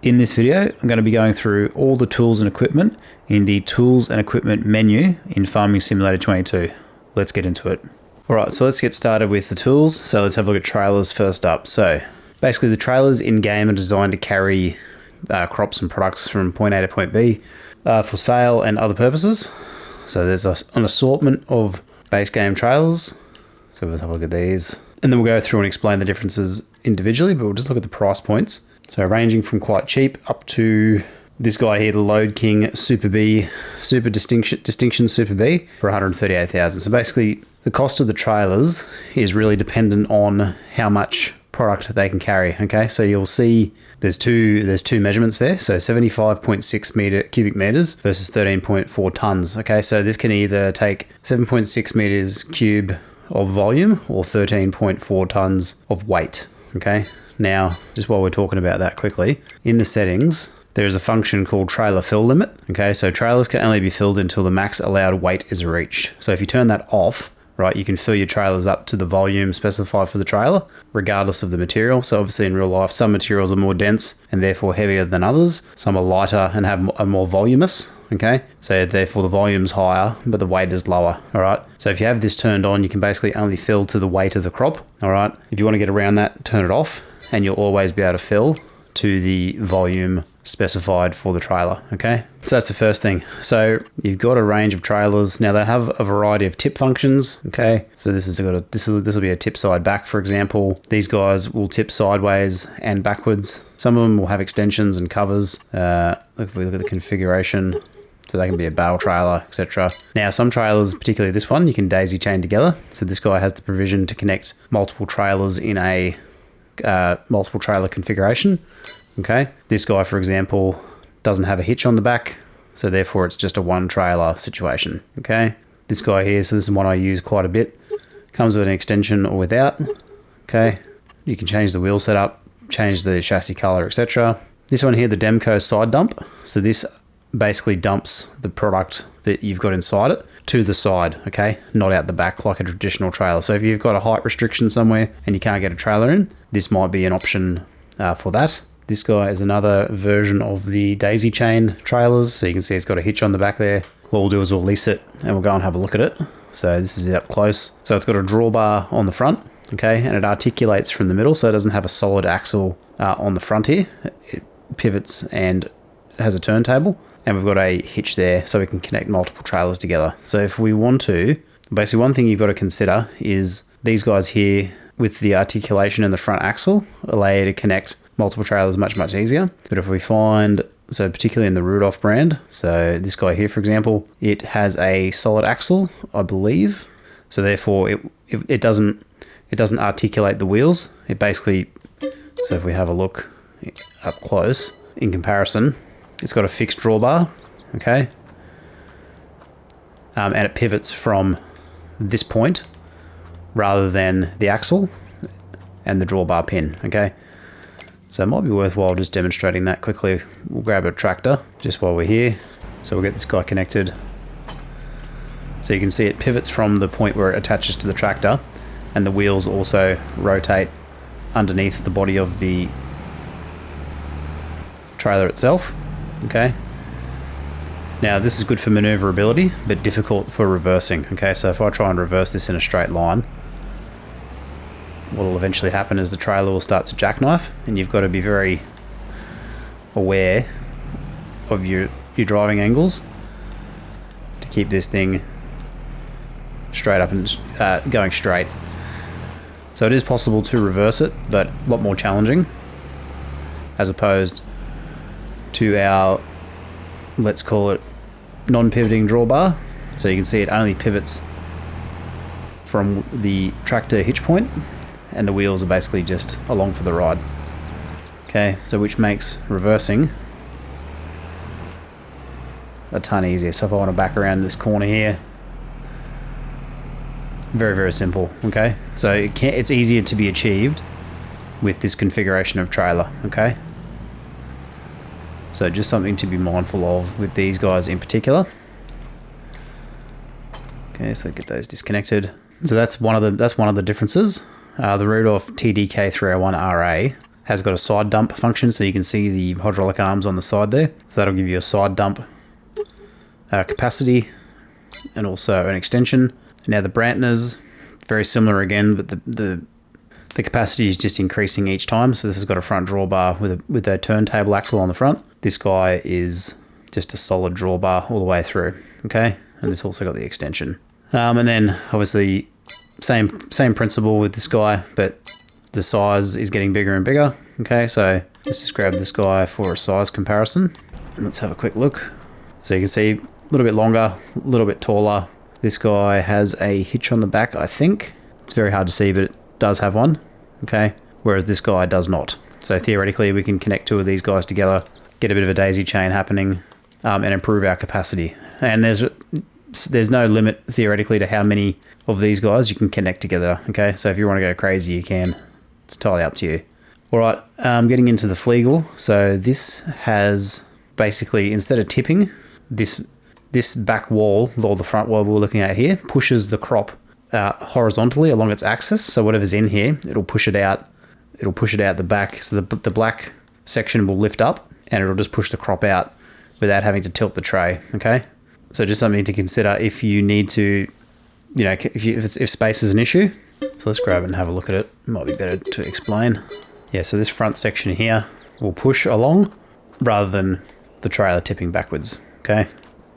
In this video, I'm going to be going through all the tools and equipment in the Tools and Equipment menu in Farming Simulator 22. Let's get into it. Alright, so let's get started with the tools. So let's have a look at trailers first up. So basically the trailers in-game are designed to carry crops and products from point A to point B for sale and other purposes. So there's an assortment of base game trailers. So let's have a look at these. And then we'll go through and explain the differences individually, but we'll just look at the price points. So ranging from quite cheap up to this guy here, the Load King Super B, Super Distinction Super B for 138,000. So basically the cost of the trailers is really dependent on how much product they can carry. Okay, so you'll see there's two measurements there. So 75.6 cubic meters versus 13.4 tons. Okay, so this can either take 7.6 meters cube of volume or 13.4 tons of weight. Okay, now just while we're talking about that quickly, in the settings there is a function called trailer fill limit. Okay, so trailers can only be filled until the max allowed weight is reached. So if you turn that off, right, you can fill your trailers up to the volume specified for the trailer, regardless of the material. So obviously in real life, some materials are more dense and therefore heavier than others. Some are lighter and are more voluminous. Okay, so therefore the volume's higher, but the weight is lower. All right, so if you have this turned on, you can basically only fill to the weight of the crop. All right, if you want to get around that, turn it off, and you'll always be able to fill to the volume specified for the trailer. Okay, so that's the first thing. So you've got a range of trailers. Now they have a variety of tip functions. Okay, so this will be a tip side back, for example. These guys will tip sideways and backwards. Some of them will have extensions and covers. If we look at the configuration, so they can be a bale trailer, etc. Now some trailers, particularly this one, you can daisy chain together. So this guy has the provision to connect multiple trailers in a multiple trailer configuration. Okay, this guy, for example, doesn't have a hitch on the back, so therefore it's just a one trailer situation. Okay, this guy here, so this is one I use quite a bit, comes with an extension or without. Okay, you can change the wheel setup, change the chassis color, etc. This one here, the Demco side dump, so this basically dumps the product that you've got inside it to the side, okay, not out the back like a traditional trailer. So if you've got a height restriction somewhere and you can't get a trailer in, this might be an option for that. This guy is another version of the daisy chain trailers. So you can see it's got a hitch on the back there. What we'll do is we'll lease it and we'll go and have a look at it. So this is it up close. So it's got a drawbar on the front, okay, and it articulates from the middle, so it doesn't have a solid axle on the front here. It pivots and has a turntable, and we've got a hitch there so we can connect multiple trailers together. So if we want to, basically one thing you've got to consider is these guys here with the articulation in the front axle allow you to connect multiple trailers much if But if we find, so particularly in the Rudolph brand, so this guy here, for example, it has a solid axle, I believe. So therefore it doesn't articulate the wheels. It basically, so if we have a look up close, in comparison, it's got a fixed drawbar, okay? And it pivots from this point rather than the axle and the drawbar pin, okay? So it might be worthwhile just demonstrating that quickly. We'll grab a tractor just while we're here. So we'll get this guy connected. So you can see it pivots from the point where it attaches to the tractor, and the wheels also rotate underneath the body of the trailer itself. Okay. Now this is good for maneuverability, but difficult for reversing. Okay, so if I try and reverse this in a straight line, what will eventually happen is the trailer will start to jackknife, and you've got to be very aware of your driving angles to keep this thing straight up and going straight. So it is possible to reverse it, but a lot more challenging as opposed to our, let's call it, non-pivoting drawbar. So you can see it only pivots from the tractor hitch point, and the wheels are basically just along for the ride. Okay, so which makes reversing a ton easier. So if I want to back around this corner here, very simple. Okay, so it's easier to be achieved with this configuration of trailer. Okay, so just something to be mindful of with these guys in particular. Okay, so get those disconnected. So that's one of the differences. The Rudolph TDK301RA has got a side dump function, so you can see the hydraulic arms on the side there. So that'll give you a side dump capacity and also an extension. Now the Brantners, very similar again, but the capacity is just increasing each time. So this has got a front drawbar with a turntable axle on the front. This guy is just a solid drawbar all the way through. Okay, and this also got the extension. And then obviously same principle with this guy, but the size is getting bigger and bigger. Okay, so let's just grab this guy for a size comparison. And let's have a quick look. So you can see a little bit longer, a little bit taller. This guy has a hitch on the back, I think. It's very hard to see, but it does have one. Okay, whereas this guy does not. So theoretically, we can connect two of these guys together, get a bit of a daisy chain happening, and improve our capacity. And there's no limit theoretically to how many of these guys you can connect together. Okay, so if you want to go crazy, you can. It's entirely up to you. All right, getting into the Flegel. So this has basically, instead of tipping, this back wall, or the front wall we're looking at here, pushes the crop horizontally along its axis. So whatever's in here, it'll push it out. It'll push it out the back. So the black section will lift up, and it'll just push the crop out without having to tilt the tray. Okay, so just something to consider if you need to, if space is an issue. So let's grab it and have a look at it. Might be better to explain. Yeah, so this front section here will push along rather than the trailer tipping backwards. Okay,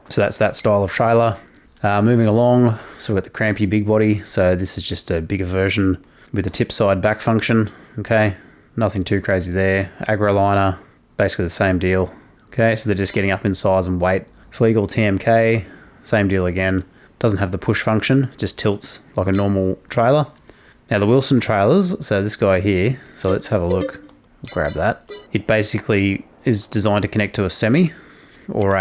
so that's that style of trailer. Moving along, so we've got the crampy big body. So this is just a bigger version with a tip side back function. Okay, nothing too crazy there. Agroliner, basically the same deal. Okay, so they're just getting up in size and weight. Flegel TMK, same deal again. Doesn't have the push function, just tilts like a normal trailer. Now the Wilson trailers, so this guy here, so let's have a look. We'll grab that. It basically is designed to connect to a semi or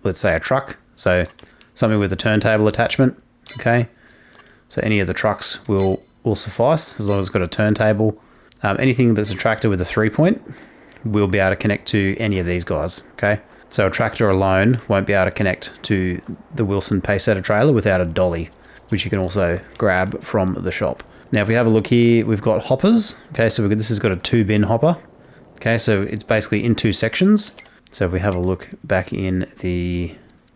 let's say a truck. So something with a turntable attachment. Okay, so any of the trucks will suffice as long as it's got a turntable. Anything that's a tractor with a 3-point will be able to connect to any of these guys. Okay, so a tractor alone won't be able to connect to the Wilson Pacesetter trailer without a dolly, which you can also grab from the shop. Now if we have a look here, we've got hoppers. Okay, so this has got a 2-bin hopper. Okay, so it's basically in 2 sections. So if we have a look back in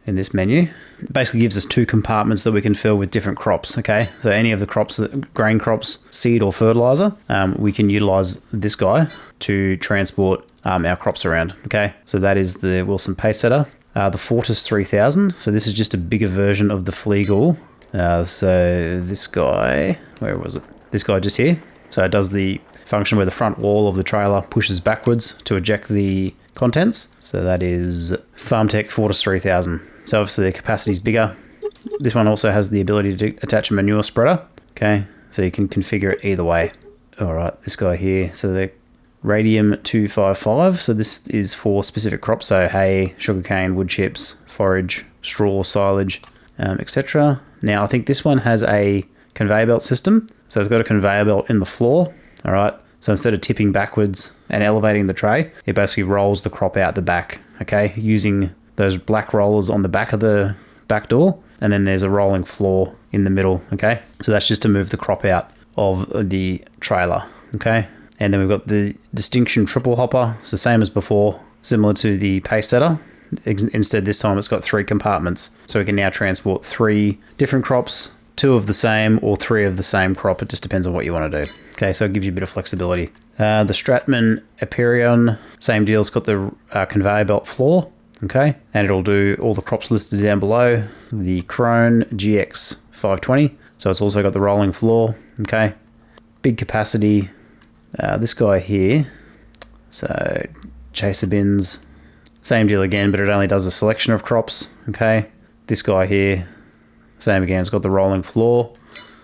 this menu, it basically gives us 2 compartments that we can fill with different crops. Okay, so any of the crops, grain crops, seed or fertilizer, we can utilize this guy to transport our crops around. Okay, so that is the Wilson Pacesetter. The Fortis 3000, so this is just a bigger version of the Flegel. So this guy, where was it? This guy just here. So it does the function where the front wall of the trailer pushes backwards to eject the contents. So that is FarmTech Fortis 3000. So obviously the capacity is bigger. This one also has the ability to attach a manure spreader. Okay, so you can configure it either way. All right, this guy here. So the Radium 255. So this is for specific crops. So hay, sugarcane, wood chips, forage, straw, silage, etc. Now I think this one has a conveyor belt system. So it's got a conveyor belt in the floor. All right. So instead of tipping backwards and elevating the tray, it basically rolls the crop out the back. Okay, using those black rollers on the back of the back door, and then there's a rolling floor in the middle. Okay, so that's just to move the crop out of the trailer. Okay, and then we've got the Distinction triple hopper. So same as before, similar to the Pacesetter. Instead this time it's got 3 compartments, so we can now transport 3 different crops, 2 of the same or 3 of the same crop. It just depends on what you want to do. Okay, so it gives you a bit of flexibility. The Stratman Eperion, same deal. It's got the conveyor belt floor. Okay, and it'll do all the crops listed down below. The Krone GX 520, so it's also got the rolling floor. Okay, big capacity. This guy here, so chaser bins, same deal again, but it only does a selection of crops. Okay, this guy here, same again, it's got the rolling floor.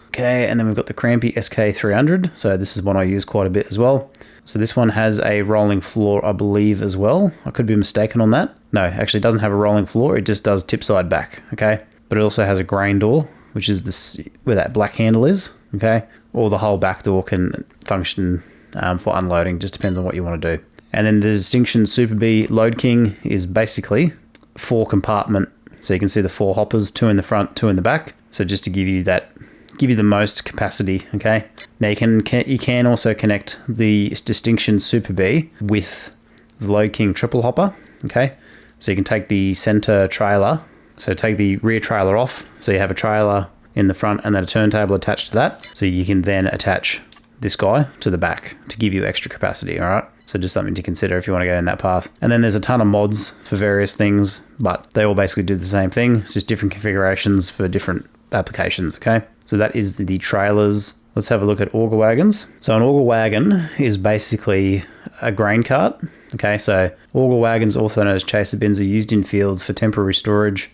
Okay, and then we've got the Crampy SK300. So this is one I use quite a bit as well. So this one has a rolling floor, I believe, as well. I could be mistaken on that. No, actually it doesn't have a rolling floor. It just does tip side back. Okay, but it also has a grain door, which is this where that black handle is. Okay, or the whole back door can function for unloading. Just depends on what you want to do. And then the Distinction Super B Load King is basically 4 compartment. So you can see the 4 hoppers, 2 in the front, 2 in the back. So just to give you that give you the most capacity. Okay, now you can also connect the Distinction Super B with the Load King triple hopper. Okay, so you can take the center trailer, so take the rear trailer off, so you have a trailer in the front and then a turntable attached to that, so you can then attach this guy to the back to give you extra capacity. All right, so just something to consider if you want to go in that path. And then there's a ton of mods for various things, but they all basically do the same thing. It's just different configurations for different applications. Okay, so that is the trailers. Let's have a look at auger wagons. So an auger wagon is basically a grain cart. Okay, so auger wagons, also known as chaser bins, are used in fields for temporary storage,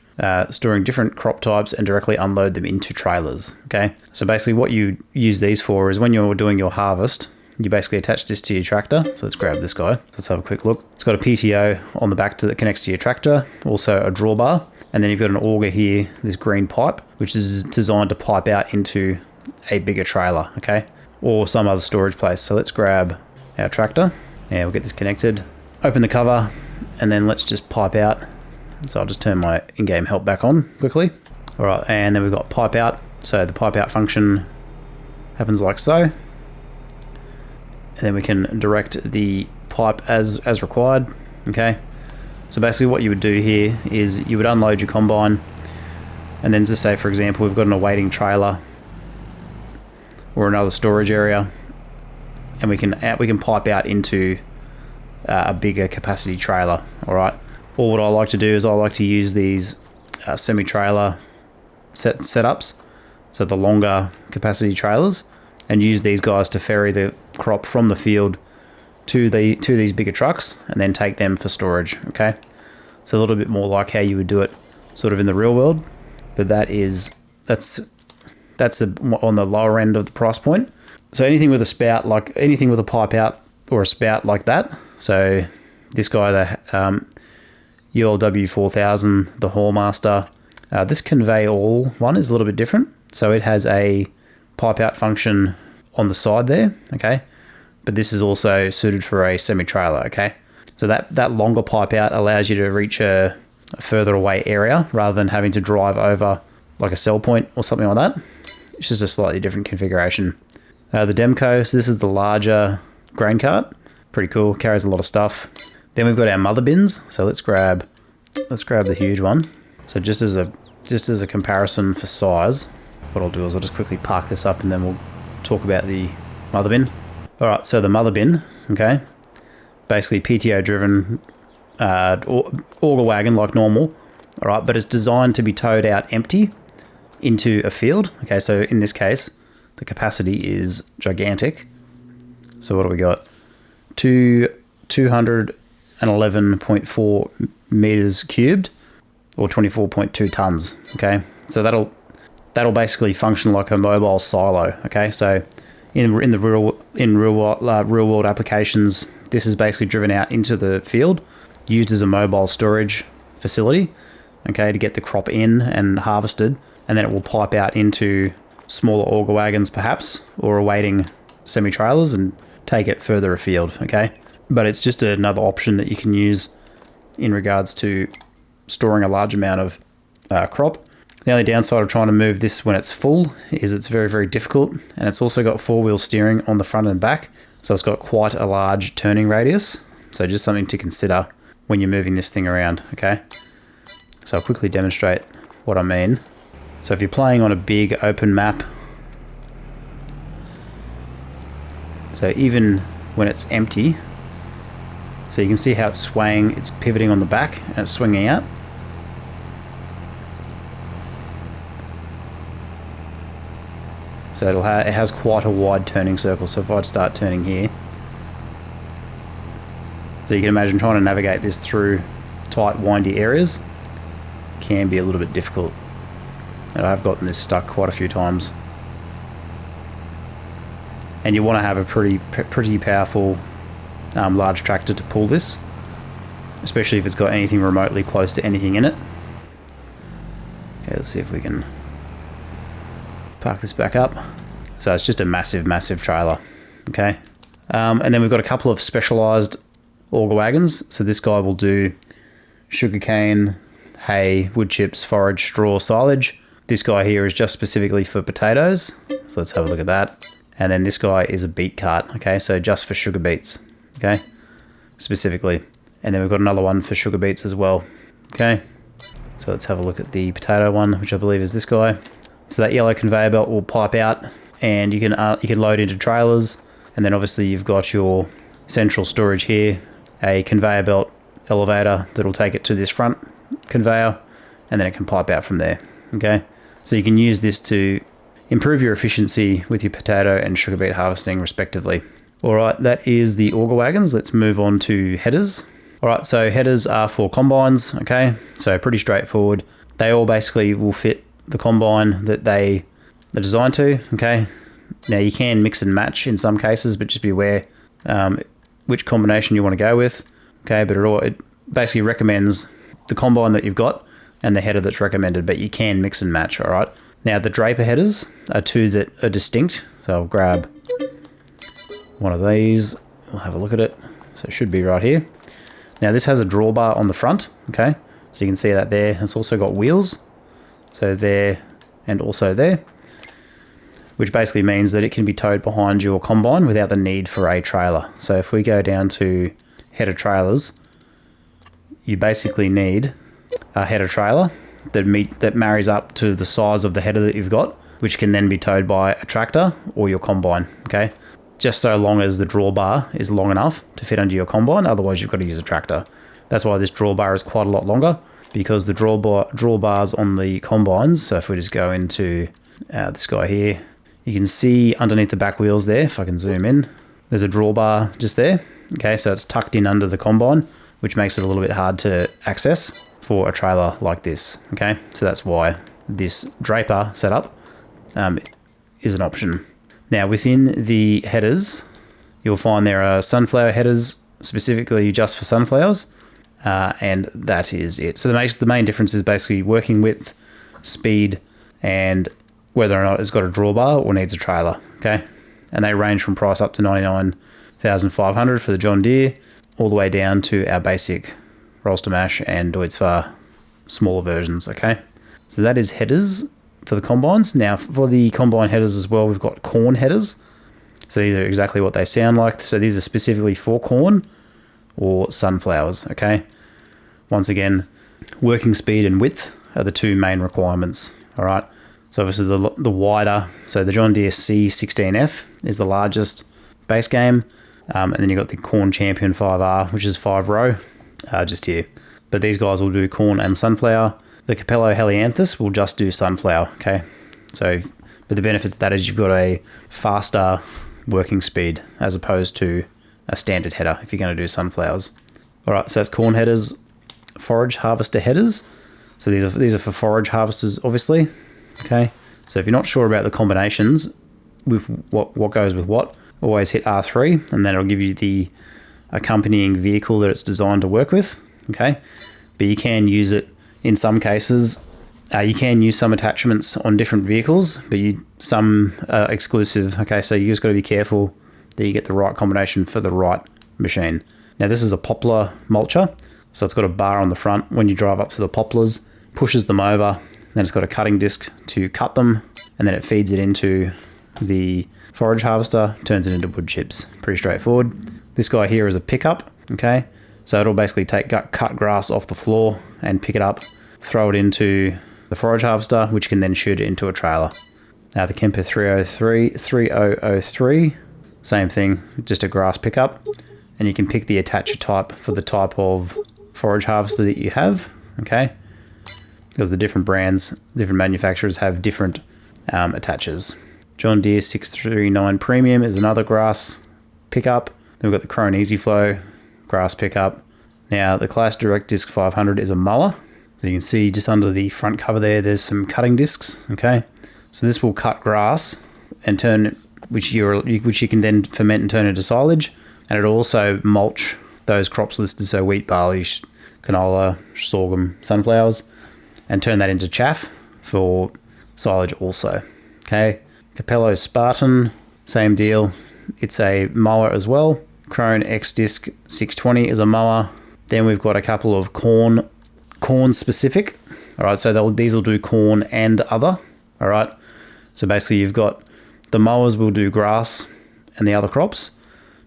storing different crop types, and directly unload them into trailers. Okay, so basically what you use these for is when you're doing your harvest, you basically attach this to your tractor. So let's grab this guy. Let's have a quick look. It's got a PTO on the back that connects to your tractor, also a drawbar, and then you've got an auger here, this green pipe, which is designed to pipe out into a bigger trailer, okay, or some other storage place. So let's grab our tractor. Yeah, we'll get this connected, open the cover, and then let's just pipe out. So I'll just turn my in-game help back on quickly. All right, and then we've got pipe out. So the pipe out function happens like so. And then we can direct the pipe as required, okay? So basically what you would do here is you would unload your combine, and then just say, for example, we've got an awaiting trailer or another storage area, and we can pipe out into a bigger capacity trailer. All right, or what I like to do is I like to use these semi-trailer setups, so the longer capacity trailers, and use these guys to ferry the crop from the field to these bigger trucks and then take them for storage. Okay, so a little bit more like how you would do it sort of in the real world, but that's on the lower end of the price point. So anything with a spout, like anything with a pipe out or a spout like that. So this guy, the ULW 4000, the Hallmaster, this convey all one is a little bit different. So it has a pipe out function on the side there, okay? But this is also suited for a semi-trailer, okay? So that longer pipe out allows you to reach a further away area rather than having to drive over like a sell point or something like that. It's just a slightly different configuration. The Demco, so this is the larger grain cart. Pretty cool, carries a lot of stuff. Then we've got our mother bins. So let's grab the huge one. So just as a comparison for size, what I'll do is I'll just quickly park this up and then we'll talk about the mother bin. All right, so the mother bin, okay, basically PTO driven auger wagon like normal, all right, but it's designed to be towed out empty into a field. Okay, so in this case, the capacity is gigantic. So what do we got? 211.4 meters cubed, or 24.2 tons. Okay, so that'll basically function like a mobile silo. Okay, so in real world applications, this is basically driven out into the field, used as a mobile storage facility. Okay, to get the crop in and harvested, and then it will pipe out into smaller auger wagons perhaps, or awaiting semi-trailers and take it further afield, okay? But it's just another option that you can use in regards to storing a large amount of crop. The only downside of trying to move this when it's full is it's very, very difficult, and it's also got four-wheel steering on the front and back, so it's got quite a large turning radius, so just something to consider when you're moving this thing around, okay? So I'll quickly demonstrate what I mean. So if you're playing on a big open map, so even when it's empty, so you can see how it's swaying, it's pivoting on the back and it's swinging out. So it has quite a wide turning circle. So if I'd start turning here, so you can imagine trying to navigate this through tight, windy areas can be a little bit difficult. And I've gotten this stuck quite a few times. And you want to have a pretty powerful large tractor to pull this, especially if it's got anything remotely close to anything in it. Okay, let's see if we can park this back up. So it's just a massive, massive trailer. Okay, and then we've got a couple of specialized auger wagons. So this guy will do sugarcane, hay, wood chips, forage, straw, silage. This guy here is just specifically for potatoes. So let's have a look at that. And then this guy is a beet cart, okay? So just for sugar beets, okay? Specifically. And then we've got another one for sugar beets as well, okay? So let's have a look at the potato one, which I believe is this guy. So that yellow conveyor belt will pipe out, and you can load into trailers, and then obviously you've got your central storage here, a conveyor belt elevator that'll take it to this front conveyor, and then it can pipe out from there, okay? So you can use this to improve your efficiency with your potato and sugar beet harvesting respectively. All right, that is the auger wagons. Let's move on to headers. All right, so headers are for combines, okay? So pretty straightforward. They all basically will fit the combine that they are designed to, okay? Now you can mix and match in some cases, but just be aware which combination you want to go with, okay? But it basically recommends the combine that you've got and the header that's recommended, but you can mix and match, all right? Now the draper headers are two that are distinct. So I'll grab one of these. We'll have a look at it. So it should be right here. Now this has a drawbar on the front, okay? So you can see that there. It's also got wheels. So there and also there, which basically means that it can be towed behind your combine without the need for a trailer. So if we go down to header trailers, you basically need a header trailer that marries up to the size of the header that you've got, which can then be towed by a tractor or your combine, okay? Just so long as the drawbar is long enough to fit under your combine, otherwise you've got to use a tractor. That's why this drawbar is quite a lot longer, because the drawbars on the combines, so if we just go into this guy here, you can see underneath the back wheels there, if I can zoom in, there's a drawbar just there, okay? So it's tucked in under the combine, which makes it a little bit hard to access for a trailer like this, okay? So that's why this draper setup is an option. Now within the headers, you'll find there are sunflower headers specifically just for sunflowers, and that is it. So the main difference is basically working width, speed, and whether or not it's got a drawbar or needs a trailer, okay? And they range from price up to $99,500 for the John Deere, all the way down to our basic Rolster Mash and Deutz-Fahr smaller versions, okay? So that is headers for the combines. Now for the combine headers as well, we've got corn headers. So these are exactly what they sound like. So these are specifically for corn or sunflowers, okay? Once again, working speed and width are the two main requirements, all right? So obviously the wider, so the John Deere C16F is the largest base game, and then you've got the Corn Champion 5R, which is 5 row, just here. But these guys will do corn and sunflower. The Capello Helianthus will just do sunflower, okay? So, but the benefit of that is you've got a faster working speed as opposed to a standard header if you're going to do sunflowers. All right, so that's corn headers. Forage harvester headers. So these are for forage harvesters, obviously, okay? So if you're not sure about the combinations with what goes with what, always hit R3, and then it'll give you the accompanying vehicle that it's designed to work with, okay? But you can use it in some cases. You can use some attachments on different vehicles, but some are exclusive, okay? So you just got to be careful that you get the right combination for the right machine. Now this is a poplar mulcher, so it's got a bar on the front. When you drive up to the poplars, pushes them over, then it's got a cutting disc to cut them, and then it feeds it into the forage harvester, turns it into wood chips. Pretty straightforward. This guy here is a pickup, okay? So it'll basically cut grass off the floor and pick it up, throw it into the forage harvester, which can then shoot it into a trailer. Now the Kemper 3003, same thing, just a grass pickup, and you can pick the attacher type for the type of forage harvester that you have, okay? Because the different brands, different manufacturers have different attachers. John Deere 639 Premium is another grass pickup. Then we've got the Krone Easy Flow grass pickup. Now the Claas Direct Disc 500 is a mower. So you can see just under the front cover there's some cutting discs, okay? So this will cut grass and turn, which you can then ferment and turn into silage, and it'll also mulch those crops listed, so wheat, barley, canola, sorghum, sunflowers, and turn that into chaff for silage also, okay? Capello Spartan, same deal. It's a mower as well. Krone X-Disc 620 is a mower. Then we've got a couple of corn specific All right, so these will do corn and other. All right, so basically you've got the mowers will do grass and the other crops,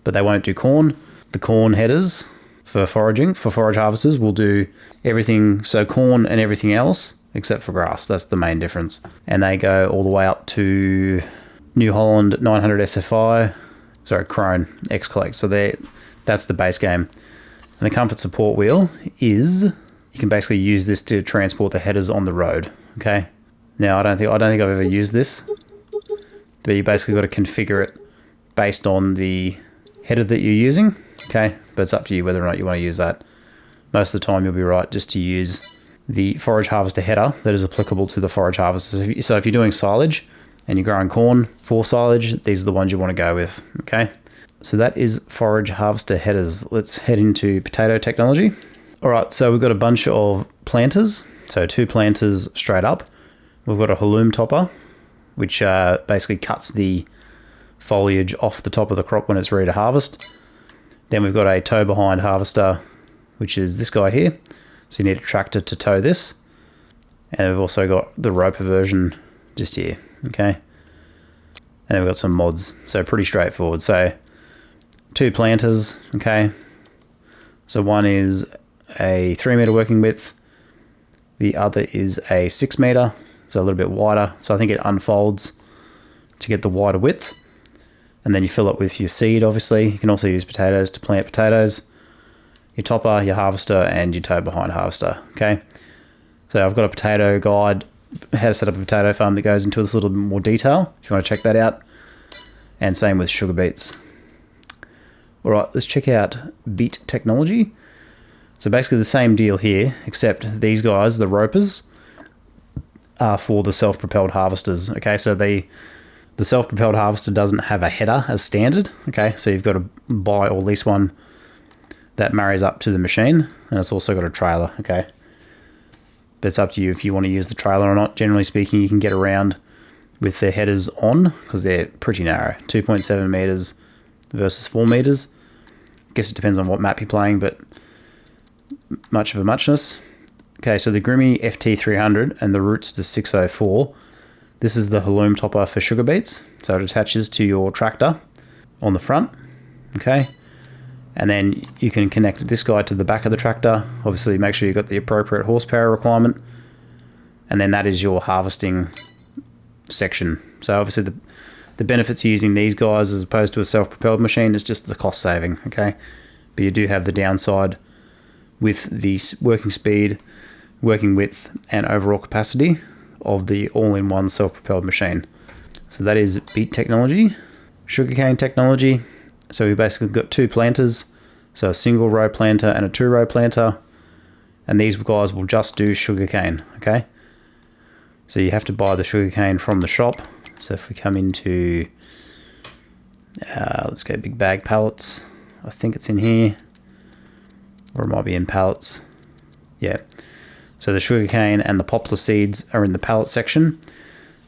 but they won't do corn. The corn headers for foraging, for forage harvesters, will do everything, so corn and everything else except for grass. That's the main difference. And they go all the way up to New Holland 900 SFI, sorry, Krone X Collect. So that's the base game. And the comfort support wheel is, you can basically use this to transport the headers on the road. Okay. Now I don't think I've ever used this, but you basically got to configure it based on the header that you're using. Okay, but it's up to you whether or not you want to use that. Most of the time you'll be right just to use the forage harvester header that is applicable to the forage harvester. So if you're doing silage and you're growing corn for silage, these are the ones you want to go with. Okay, so that is forage harvester headers. Let's head into potato technology. All right, so we've got a bunch of planters. So 2 planters straight up. We've got a halloum topper, which basically cuts the foliage off the top of the crop when it's ready to harvest. Then we've got a tow behind harvester, which is this guy here. So you need a tractor to tow this. And we've also got the roper version just here, okay? And then we've got some mods, so pretty straightforward. So 2 planters, okay? So one is a 3 meter working width. The other is a 6 meter, so a little bit wider. So I think it unfolds to get the wider width. And then you fill it with your seed, obviously. You can also use potatoes to plant potatoes. Your topper, your harvester, and your tow behind harvester, okay? So I've got a potato guide, how to set up a potato farm, that goes into this a little bit more detail, if you want to check that out. And same with sugar beets. All right, let's check out Beet Technology. So basically the same deal here, except these guys, the ropers, are for the self-propelled harvesters, okay? So the self-propelled harvester doesn't have a header as standard, okay? So you've got to buy or lease one that marries up to the machine, and it's also got a trailer, okay? But it's up to you if you want to use the trailer or not. Generally speaking, you can get around with the headers on because they're pretty narrow, 2.7 meters versus 4 meters. I guess it depends on what map you're playing, but much of a muchness. Okay, so the Grimmy FT300 and the Roots to 604. This is the halloum topper for sugar beets. So it attaches to your tractor on the front, okay? And then you can connect this guy to the back of the tractor. Obviously, make sure you've got the appropriate horsepower requirement. And then that is your harvesting section. So obviously the benefits of using these guys as opposed to a self-propelled machine is just the cost saving, okay? But you do have the downside with the working speed, working width, and overall capacity of the all-in-one self-propelled machine. So that is Beet Technology. Sugarcane Technology. So we basically got 2 planters, so a single row planter and a 2-row planter, and these guys will just do sugarcane, okay? So you have to buy the sugarcane from the shop. So if we come into, let's go big bag pallets, I think it's in here, or it might be in pallets, yeah. So the sugarcane and the poplar seeds are in the pallet section.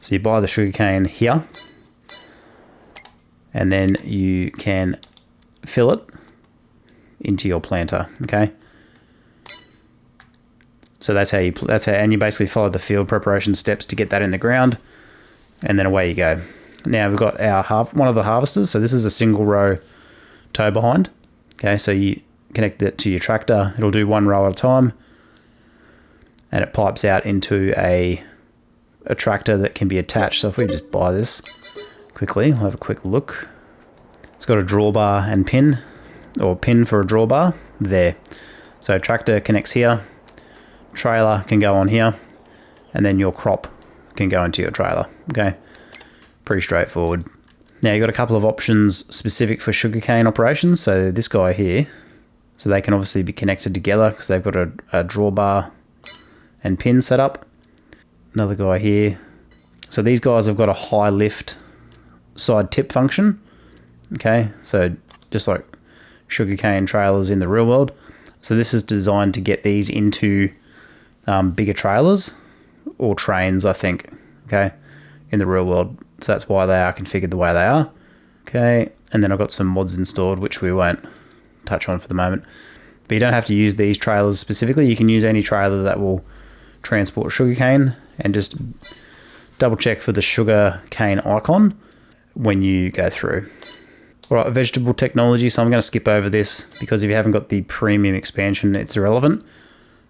So you buy the sugarcane here, and then you can fill it into your planter, okay? So and you basically follow the field preparation steps to get that in the ground, and then away you go. Now we've got our one of the harvesters. So this is a single row tow behind, okay? So you connect it to your tractor. It'll do 1 row at a time, and it pipes out into a tractor that can be attached. So if we just buy this quickly, we'll have a quick look. It's got a drawbar and pin, or pin for a drawbar there. So tractor connects here, trailer can go on here, and then your crop can go into your trailer, okay? Pretty straightforward. Now you've got a couple of options specific for sugarcane operations. So this guy here, so they can obviously be connected together because they've got a drawbar and pin set up. Another guy here. So these guys have got a high lift side tip function, okay? So just like sugarcane trailers in the real world. So this is designed to get these into bigger trailers or trains, I think, okay, in the real world. So that's why they are configured the way they are, okay? And then I've got some mods installed, which we won't touch on for the moment. But you don't have to use these trailers specifically. You can use any trailer that will transport sugarcane, and just double check for the sugarcane icon when you go through. All right, vegetable technology. So I'm going to skip over this because if you haven't got the premium expansion, it's irrelevant.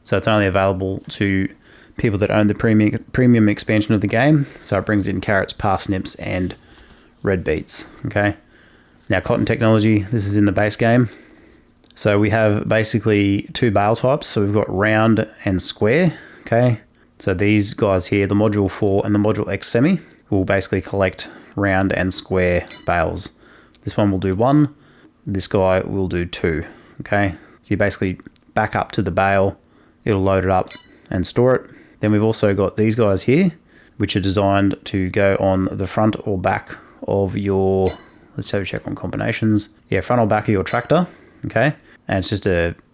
So it's only available to people that own the premium expansion of the game. So it brings in carrots, parsnips, and red beets. Okay. Now cotton technology. This is in the base game. So we have basically two bale types. So we've got round and square. Okay. So these guys here, the module 4 and the module X semi, will basically collect round and square bales. This one will do 1, this guy will do 2, okay? So you basically back up to the bale, it'll load it up and store it. Then we've also got these guys here, which are designed to go on the front or back of your, let's have a check on combinations. Yeah, front or back of your tractor, okay? And it's just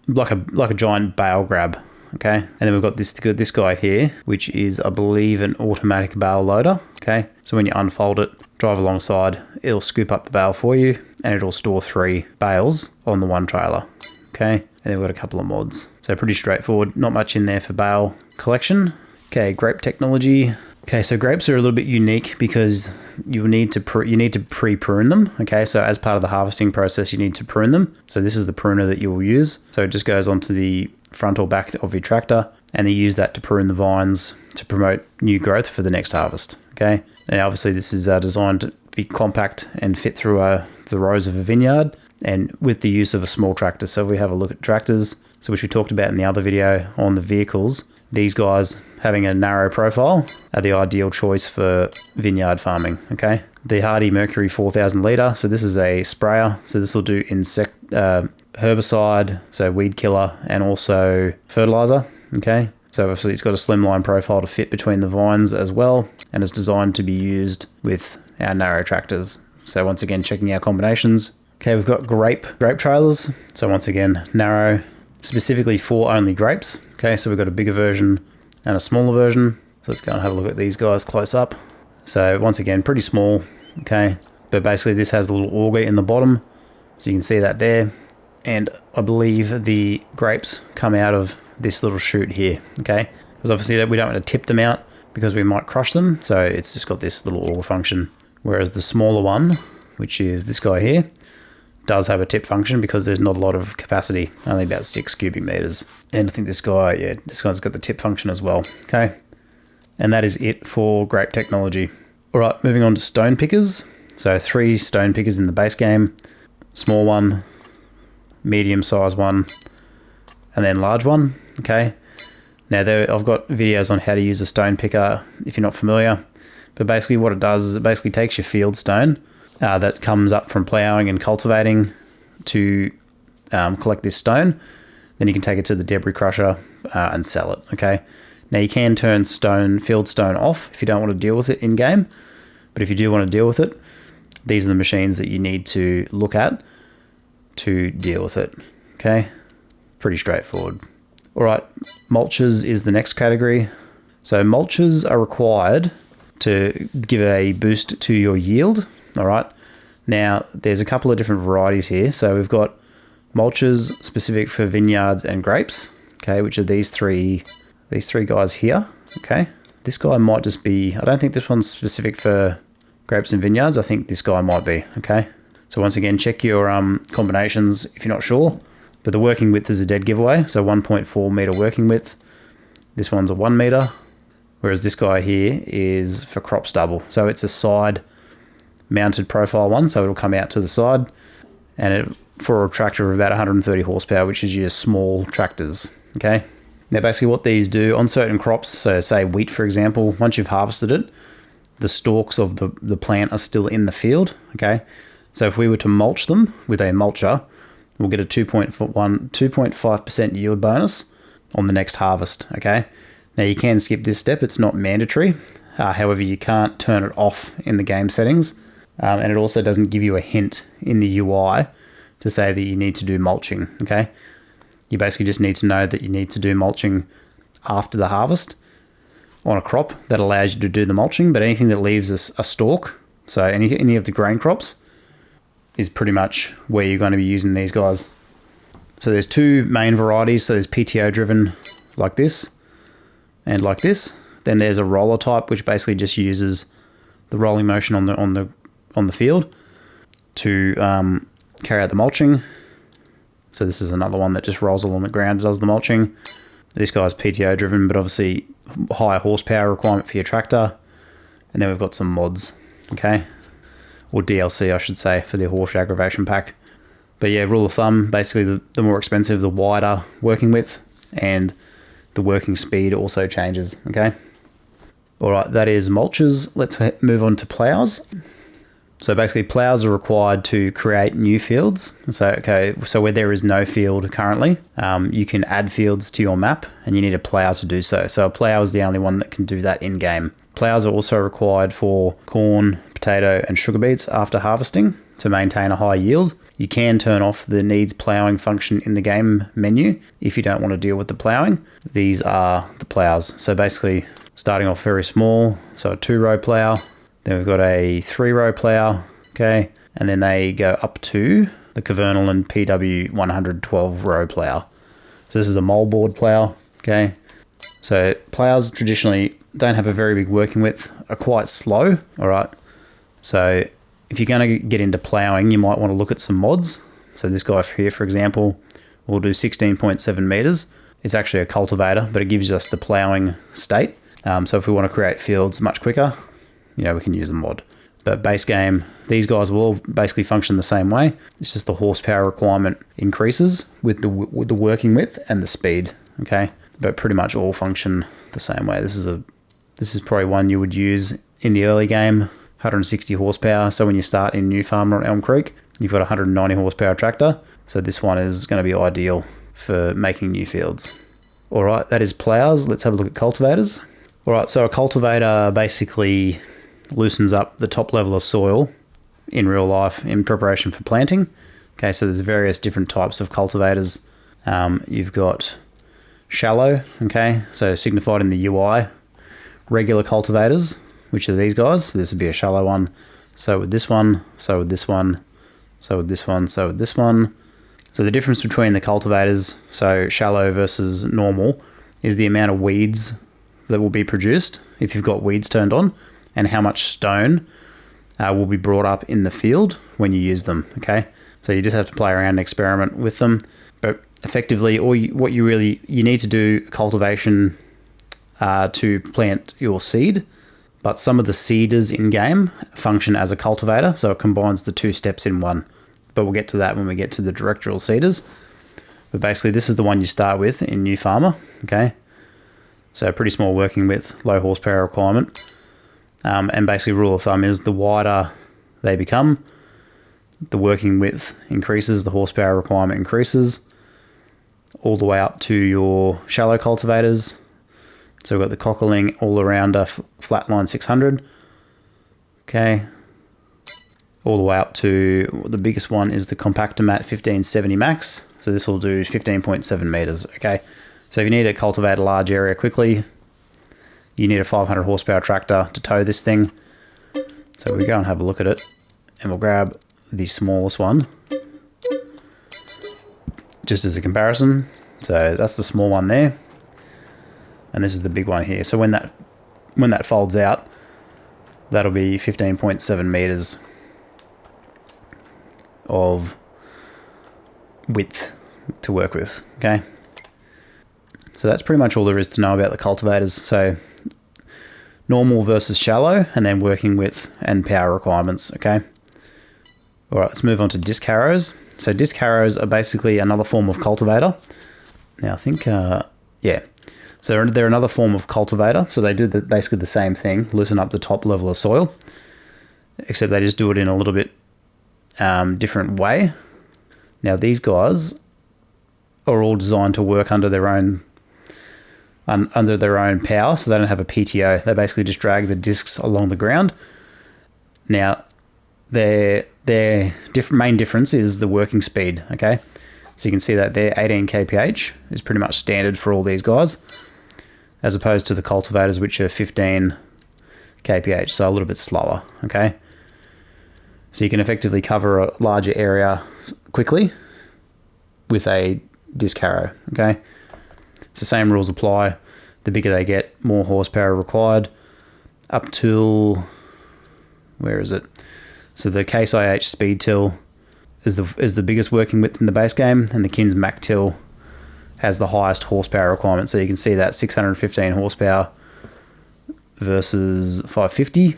like a giant bale grab, okay? And then we've got this guy here, which is, I believe, an automatic bale loader, okay? So when you unfold it, drive alongside, it'll scoop up the bale for you, and it'll store 3 bales on the one trailer, okay? And then we've got a couple of mods. So pretty straightforward, not much in there for bale collection. Okay, Grape Technology. Okay, so grapes are a little bit unique because you need to pre-prune them, okay? So as part of the harvesting process, you need to prune them. So this is the pruner that you will use. So it just goes onto the front or back of your tractor, and they use that to prune the vines to promote new growth for the next harvest, okay? And obviously this is designed to be compact and fit through the rows of a vineyard, and with the use of a small tractor. So if we have a look at tractors, so which we talked about in the other video on the vehicles, these guys having a narrow profile are the ideal choice for vineyard farming, okay? The Hardy Mercury 4000 litre, so this is a sprayer, so this will do herbicide, so weed killer, and also fertilizer, okay? So obviously it's got a slimline profile to fit between the vines as well, and it's designed to be used with our narrow tractors. So once again, checking our combinations. Okay, we've got grape trailers, so once again, narrow, specifically for only grapes. Okay, so we've got a bigger version and a smaller version. So let's go and have a look at these guys close up. So once again, pretty small, okay? But basically this has a little auger in the bottom, so you can see that there. And I believe the grapes come out of this little chute here, okay? Because obviously we don't want to tip them out because we might crush them. So it's just got this little auger function. Whereas the smaller one, which is this guy here, does have a tip function because there's not a lot of capacity, only about 6 cubic meters. And I think this guy, yeah, this guy's got the tip function as well, okay? And that is it for Grape Technology. All right, moving on to stone pickers. So 3 stone pickers in the base game, small one, medium size one, and then large one, okay? Now I've got videos on how to use a stone picker if you're not familiar, but basically what it does is it basically takes your field stone that comes up from ploughing and cultivating to collect this stone. Then you can take it to the debris crusher and sell it, okay? Now you can turn field stone off if you don't want to deal with it in game, but if you do want to deal with it, these are the machines that you need to look at to deal with it, okay? Pretty straightforward. All right, mulchers is the next category. So mulchers are required to give a boost to your yield. All right, now there's a couple of different varieties here. So we've got mulchers specific for vineyards and grapes, okay, which are these three guys here, okay. This guy might just be, I don't think this one's specific for grapes and vineyards. I think this guy might be, okay. So once again, check your combinations if you're not sure. But the working width is a dead giveaway. So 1.4 meter working width. This one's a 1 meter, whereas this guy here is for crop stubble. So it's a side mounted profile one, so it'll come out to the side, and for a tractor of about 130 horsepower, which is your small tractors, okay? Now basically what these do on certain crops, so say wheat for example, once you've harvested it, the stalks of the plant are still in the field, okay? So if we were to mulch them with a mulcher, we'll get a 2.5% yield bonus on the next harvest, okay? Now you can skip this step, it's not mandatory. However, you can't turn it off in the game settings. And it also doesn't give you a hint in the UI to say that you need to do mulching, okay? You basically just need to know that you need to do mulching after the harvest on a crop that allows you to do the mulching, but anything that leaves a stalk, so any of the grain crops, is pretty much where you're going to be using these guys. So there's 2 main varieties. So there's PTO driven like this, and like this. Then there's a roller type, which basically just uses the rolling motion on the field to carry out the mulching. So this is another one that just rolls along the ground and does the mulching. This guy's PTO driven, but obviously higher horsepower requirement for your tractor. And then we've got some mods, okay? Or DLC, I should say, for the horse aggravation pack. But yeah, rule of thumb, basically the more expensive, the wider working width, and the working speed also changes, okay? All right, that is mulchers. Let's move on to plows. So basically plows are required to create new fields. So where there is no field currently, you can add fields to your map and you need a plow to do so. So a plow is the only one that can do that in game. Plows are also required for corn, potato and sugar beets after harvesting to maintain a high yield. You can turn off the needs plowing function in the game menu if you don't want to deal with the plowing. These are the plows. So basically starting off very small, so a 2-row plow. Then we've got a 3-row plow, okay? And then they go up to the Cavernal and PW 112-row plow. So this is a moldboard plow, okay? So plows traditionally don't have a very big working width, are quite slow, all right? So if you're going to get into plowing, you might want to look at some mods. So this guy here, for example, will do 16.7 meters. It's actually a cultivator, but it gives us the plowing state. So if we want to create fields much quicker, we can use the mod. But base game, these guys will all basically function the same way. It's just the horsepower requirement increases with the working width and the speed, okay? But pretty much all function the same way. This is probably one you would use in the early game, 160 horsepower. So when you start in New Farmer on Elm Creek, you've got a 190 horsepower tractor. So this one is going to be ideal for making new fields. All right, that is plows. Let's have a look at cultivators. All right, so a cultivator basically loosens up the top level of soil in real life in preparation for planting. Okay, so there's various different types of cultivators. You've got shallow, okay, so signified in the UI. Regular cultivators, which are these guys. So this would be a shallow one. So with this one, so with this one, so with this one, so with this one. So the difference between the cultivators, so shallow versus normal, is the amount of weeds that will be produced if you've got weeds turned on, and how much stone will be brought up in the field when you use them, okay? So you just have to play around and experiment with them. But effectively, what you need to do cultivation to plant your seed, but some of the seeders in-game function as a cultivator, so it combines the two steps in one. But we'll get to that when we get to the directorial seeders. But basically, this is the one you start with in New Farmer, okay? So pretty small working width, low horsepower requirement. And basically rule of thumb is the wider they become, the working width increases, the horsepower requirement increases, all the way up to your shallow cultivators. So we've got the Cockling all-arounder flatline 600. Okay. All the way up to, the biggest one is the Compactomat 1570 Max. So this will do 15.7 meters, okay? So if you need to cultivate a large area quickly, you need a 500 horsepower tractor to tow this thing. So we go and have a look at it, and we'll grab the smallest one, just as a comparison. So that's the small one there, and this is the big one here. So when that folds out, that'll be 15.7 meters of width to work with, okay? So that's pretty much all there is to know about the cultivators. So normal versus shallow, and then working width and power requirements, okay? All right, let's move on to disc harrows. So disc harrows are basically another form of cultivator. Now I think, yeah. So they're another form of cultivator. So they do basically the same thing, loosen up the top level of soil, except they just do it in a little bit different way. Now these guys are all designed to work under their own power, so they don't have a PTO. They basically just drag the discs along the ground. Now, their main difference is the working speed, okay? So you can see that their 18 kph is pretty much standard for all these guys, as opposed to the cultivators, which are 15 kph, so a little bit slower, okay? So you can effectively cover a larger area quickly with a disc harrow, okay? So same rules apply. The bigger they get, more horsepower required. Up till, where is it? So the Case IH Speed Till is the biggest working width in the base game, and the Kins Mac Till has the highest horsepower requirement. So you can see that 615 horsepower versus 550.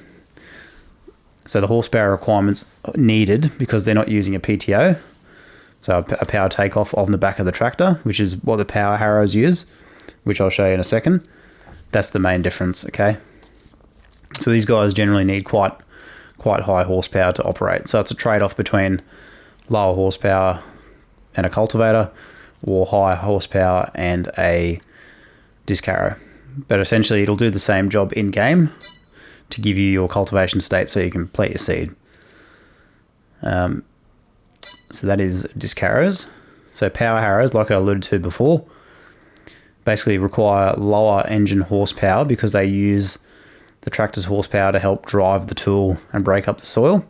So the horsepower requirements needed, because they're not using a PTO, so a power takeoff on the back of the tractor, which is what the power harrows use, which I'll show you in a second. That's the main difference, okay? So these guys generally need quite high horsepower to operate. So it's a trade-off between lower horsepower and a cultivator, or high horsepower and a disc harrow. But essentially it'll do the same job in game to give you your cultivation state so you can plant your seed. So that is disc harrows. So power harrows, like I alluded to before, basically require lower engine horsepower because they use the tractor's horsepower to help drive the tool and break up the soil.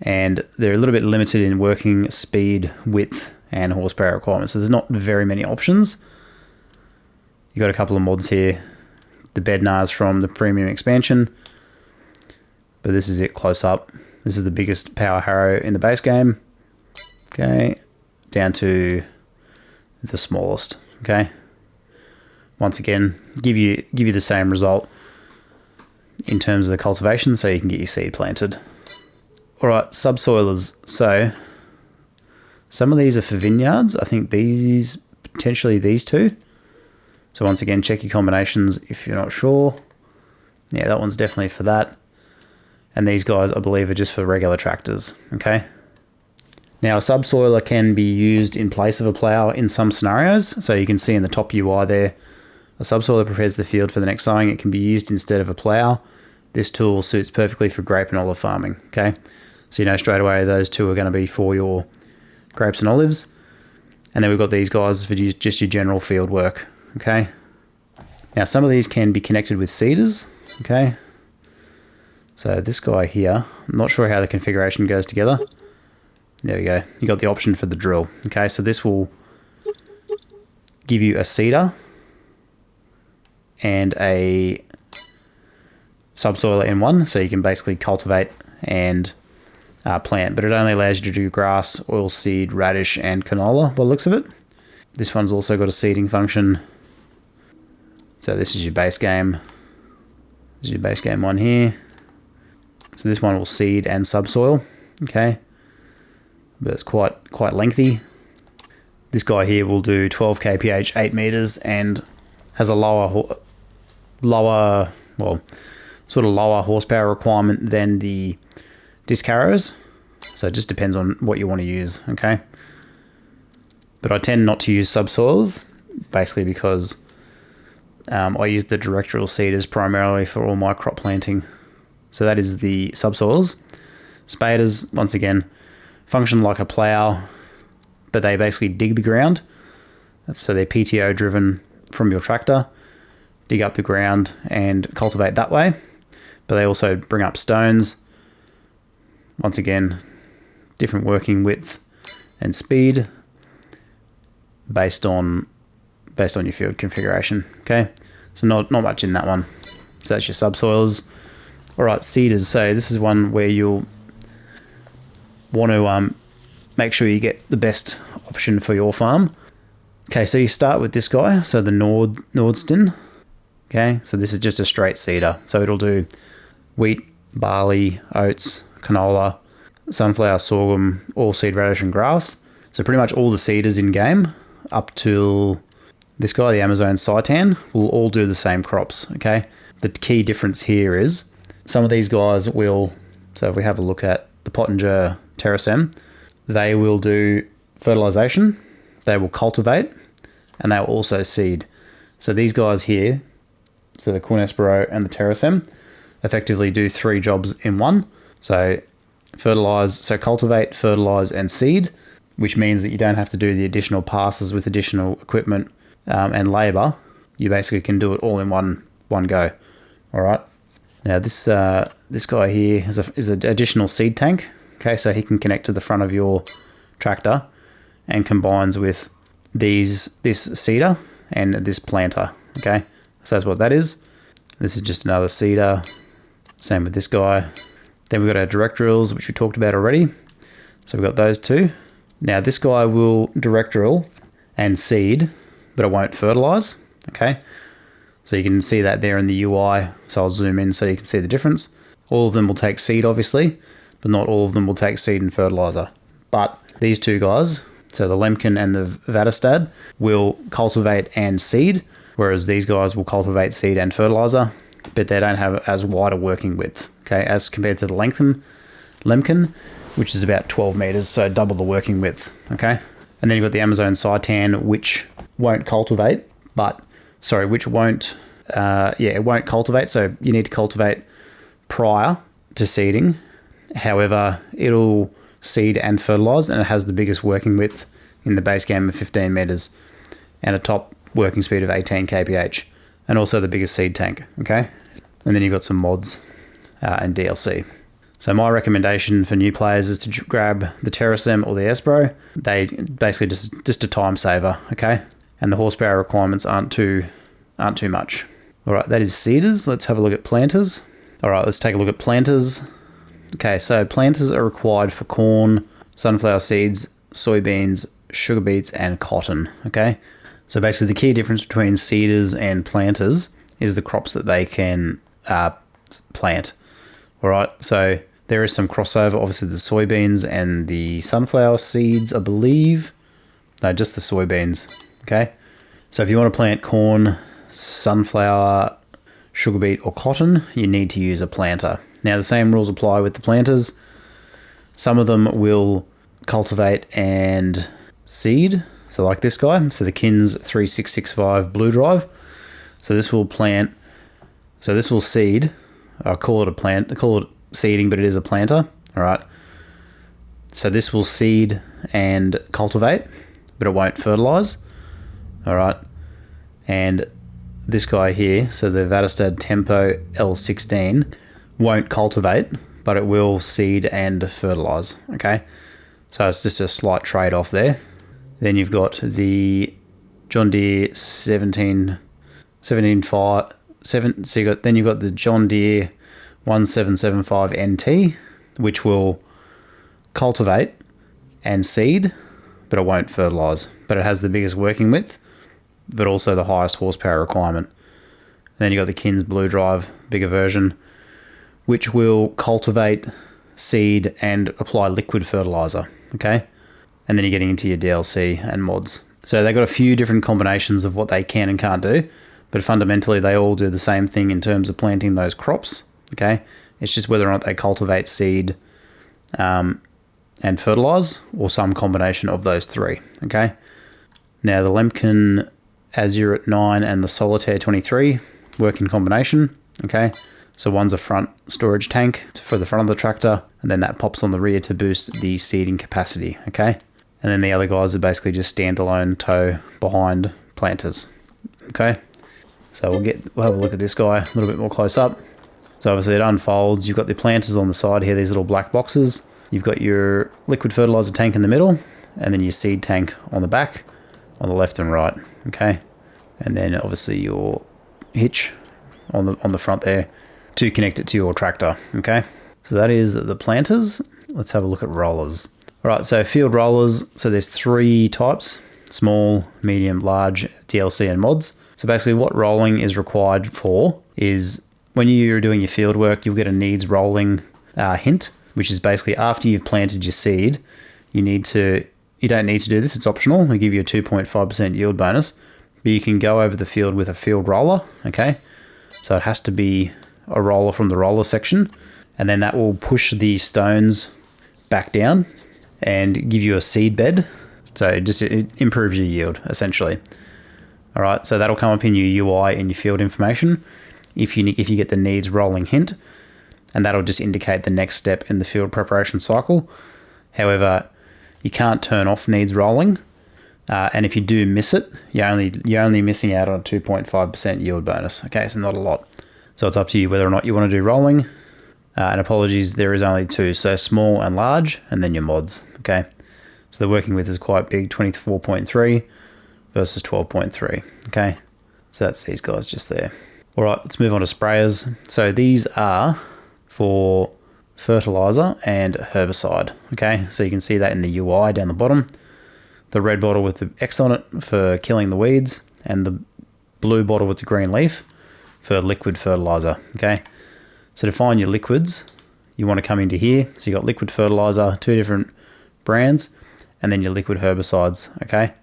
And they're a little bit limited in working speed, width, and horsepower requirements. So there's not very many options. You got a couple of mods here. The Bednars from the premium expansion, but this is it close up. This is the biggest power harrow in the base game. Okay, down to the smallest. Okay, once again, give you the same result in terms of the cultivation, so you can get your seed planted. All right, subsoilers. So some of these are for vineyards. I think these, potentially these two. So once again, check your combinations if you're not sure. Yeah, that one's definitely for that. And these guys, I believe, are just for regular tractors, okay? Now, a subsoiler can be used in place of a plow in some scenarios. So you can see in the top UI there, a subsoiler prepares the field for the next sowing. It can be used instead of a plow. This tool suits perfectly for grape and olive farming, okay? So you know straight away those two are going to be for your grapes and olives. And then we've got these guys for just your general field work, okay? Now, some of these can be connected with seeders, okay? So this guy here, I'm not sure how the configuration goes together. There we go. You got the option for the drill, okay? So this will give you a seeder and a subsoiler in one, so you can basically cultivate and plant, but it only allows you to do grass, oilseed, radish, and canola by the looks of it. This one's also got a seeding function. So this is your base game. This is your base game one here. So this one will seed and subsoil, okay? But it's quite lengthy. This guy here will do 12 kph, 8 meters, and has a lower horsepower requirement than the disc harrows. So it just depends on what you want to use, okay? But I tend not to use subsoilers, basically because I use the directorial seeders primarily for all my crop planting. So that is the subsoilers. Spaders, once again, function like a plow, but they basically dig the ground. So they're PTO driven from your tractor, dig up the ground and cultivate that way. But they also bring up stones. Once again, different working width and speed based on your field configuration, okay? So not much in that one. So that's your subsoilers. All right, seeders. So this is one where you'll want to make sure you get the best option for your farm. Okay, so you start with this guy, so the Nordsten. Okay, so this is just a straight seeder. So it'll do wheat, barley, oats, canola, sunflower, sorghum, oilseed, radish, and grass. So pretty much all the seeders in game up till this guy, the Amazon Seitan, will all do the same crops, okay? The key difference here is some of these guys will, so if we have a look at the Pottinger Terrasem, they will do fertilization, they will cultivate, and they will also seed. So these guys here, so the Cornespero and the Terrasem, effectively do 3 jobs in one. So cultivate, fertilize, and seed, which means that you don't have to do the additional passes with additional equipment and labor. You basically can do it all in one go. All right. Now this guy here is an additional seed tank. Okay, so he can connect to the front of your tractor and combines with this seeder and this planter. Okay, So that's what that is. This is just another seeder. Same with this guy. Then we've got our direct drills, which we talked about already. So we've got those two. Now this guy will direct drill and seed, but it won't fertilize. Okay. So you can see that there in the UI. So I'll zoom in so you can see the difference. All of them will take seed, obviously, but not all of them will take seed and fertilizer. But these two guys, so the Lemken and the Vatterstad, will cultivate and seed, whereas these guys will cultivate, seed, and fertilizer, but they don't have as wide a working width, okay, as compared to the Lemken, which is about 12 meters, so double the working width, okay? And then you've got the Amazon Seitan, which won't cultivate, which won't, it won't cultivate, so you need to cultivate prior to seeding. However, it'll seed and fertilize, and it has the biggest working width in the base game of 15 meters and a top working speed of 18 kph, and also the biggest seed tank, okay? And then you've got some mods and DLC. So my recommendation for new players is to grab the Terrasem or the Espro. They basically just a time saver, okay? And the horsepower requirements aren't too much. All right, that is seeders. Let's have a look at planters. All right, let's take a look at planters. Okay, so planters are required for corn, sunflower seeds, soybeans, sugar beets, and cotton, okay? So basically the key difference between seeders and planters is the crops that they can plant. All right, so there is some crossover, obviously the soybeans and the sunflower seeds, I believe. No, just the soybeans, okay? So if you want to plant corn, sunflower, sugar beet, or cotton, you need to use a planter. Now the same rules apply with the planters. Some of them will cultivate and seed, so like this guy, so the Kins 3665 Blue Drive. So this will plant, so this will seed. I'll call it a plant, I call it seeding, but it is a planter. All right. So this will seed and cultivate, but it won't fertilize. All right. And this guy here, so the Vatterstad Tempo L16, won't cultivate, but it will seed and fertilize. Okay. So it's just a slight trade-off there. Then you've got the John Deere 1775. Then you've got the John Deere 1775 NT, which will cultivate and seed, but it won't fertilize. But it has the biggest working width, but also the highest horsepower requirement. Then you've got the Kins Blue Drive, bigger version, which will cultivate, seed, and apply liquid fertilizer. Okay, and then you're getting into your DLC and mods. So they've got a few different combinations of what they can and can't do, but fundamentally they all do the same thing in terms of planting those crops. Okay, it's just whether or not they cultivate, seed, and fertilize, or some combination of those three. Okay, now the Lemken Azure at 9 and the Solitaire 23 work in combination. Okay, so one's a front storage tank for the front of the tractor, and then that pops on the rear to boost the seeding capacity. Okay, and then the other guys are basically just standalone tow behind planters. Okay, so we'll have a look at this guy a little bit more close up. So obviously it unfolds. You've got the planters on the side here, these little black boxes. You've got your liquid fertilizer tank in the middle, and then your seed tank on the back, on the left and right. Okay, and then obviously your hitch on the front there to connect it to your tractor. Okay, so that is the planters. Let's have a look at rollers. All right, so field rollers. So there's three types: small, medium, large, DLC, and mods. So basically what rolling is required for is when you're doing your field work, you'll get a needs rolling hint, which is basically after you've planted your seed, you don't need to do this, it's optional. We give you a 2.5% yield bonus, but you can go over the field with a field roller. Okay, so it has to be a roller from the roller section, and then that will push the stones back down and give you a seed bed. So it improves your yield essentially. All right, so that'll come up in your UI and your field information if you get the needs rolling hint, and that'll just indicate the next step in the field preparation cycle. However, you can't turn off needs rolling, and if you do miss it, you're only missing out on a 2.5% yield bonus. Okay, so not a lot. So it's up to you whether or not you want to do rolling. And apologies, there is only two, so small and large, and then your mods. Okay, so the working width is quite big, 24.3 versus 12.3. Okay, So that's these guys just there. All right, let's move on to sprayers. So these are for fertilizer and herbicide. Okay, so you can see that in the UI down the bottom. The red bottle with the X on it for killing the weeds, and the blue bottle with the green leaf for liquid fertilizer. Okay, so to find your liquids, you want to come into here. So you got liquid fertilizer, 2 different brands, and then your liquid herbicides. Okay,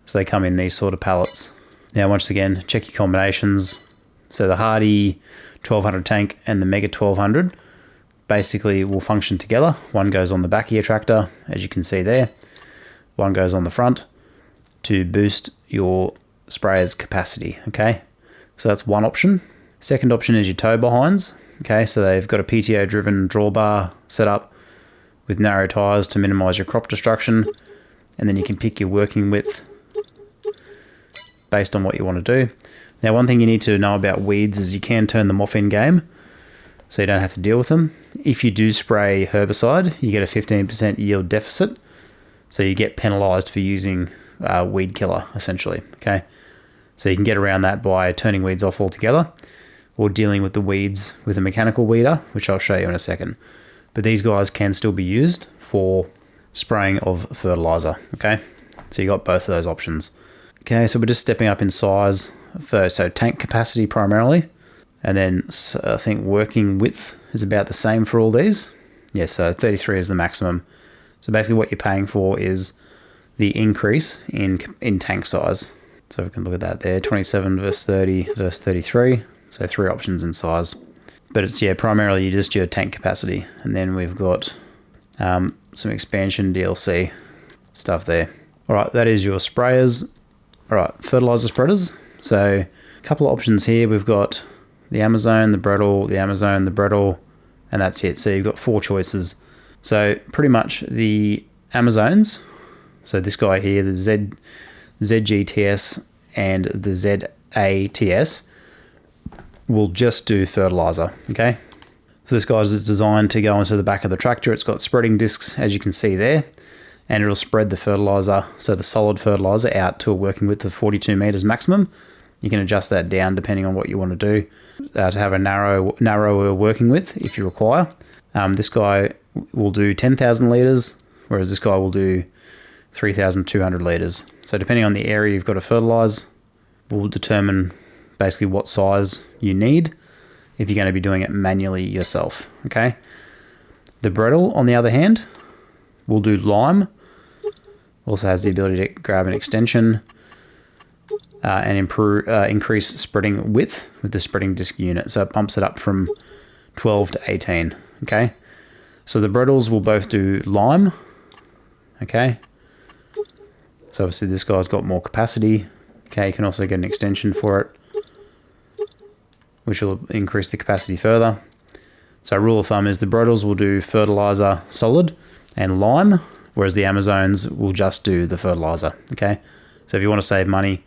so they come in these sort of pallets. Now once again, check your combinations. So the Hardy 1200 tank and the Mega 1200 basically will function together. One goes on the back of your tractor, as you can see there. One goes on the front to boost your sprayer's capacity. Okay, so that's one option. Second option is your tow behinds. Okay, so they've got a PTO driven drawbar set up with narrow tires to minimize your crop destruction, and then you can pick your working width based on what you want to do. Now, one thing you need to know about weeds is you can turn them off in game, so you don't have to deal with them. If you do spray herbicide, you get a 15% yield deficit, so you get penalized for using weed killer, essentially. Okay, so you can get around that by turning weeds off altogether, or dealing with the weeds with a mechanical weeder, which I'll show you in a second. But these guys can still be used for spraying of fertilizer. Okay, so you got both of those options. Okay, so we're just stepping up in size first. So tank capacity primarily, and then I think working width is about the same for all these. Yeah, so 33 is the maximum. So basically what you're paying for is the increase in tank size. So we can look at that there, 27 versus 30 versus 33. So 3 options in size. But it's, yeah, primarily just your tank capacity. And then we've got some expansion DLC stuff there. All right, that is your sprayers. All right, fertilizer spreaders. So a couple of options here. We've got the Amazon, the Bredel, the Amazon, the Bredel, and that's it. So you've got 4 choices. So pretty much the Amazons, so this guy here, the ZGTS and the ZATS, will just do fertilizer. Okay, so this guy's is designed to go into the back of the tractor. It's got spreading discs, as you can see there, and it'll spread the fertilizer, so the solid fertilizer, out to a working width of 42 meters maximum. You can adjust that down depending on what you want to do to have a narrower working width if you require. This guy will do 10,000 litres, whereas this guy will do 3,200 litres. So depending on the area you've got to fertilise, will determine basically what size you need if you're going to be doing it manually yourself. Okay. The Bredel, on the other hand, will do lime. Also has the ability to grab an extension and increase spreading width with the spreading disc unit. So it bumps it up from 12 to 18. Okay. So the Bredels will both do lime. Okay. So obviously this guy's got more capacity. Okay, you can also get an extension for it, which will increase the capacity further. So rule of thumb is the Bredels will do fertilizer solid and lime, whereas the Amazons will just do the fertilizer. Okay, so if you want to save money,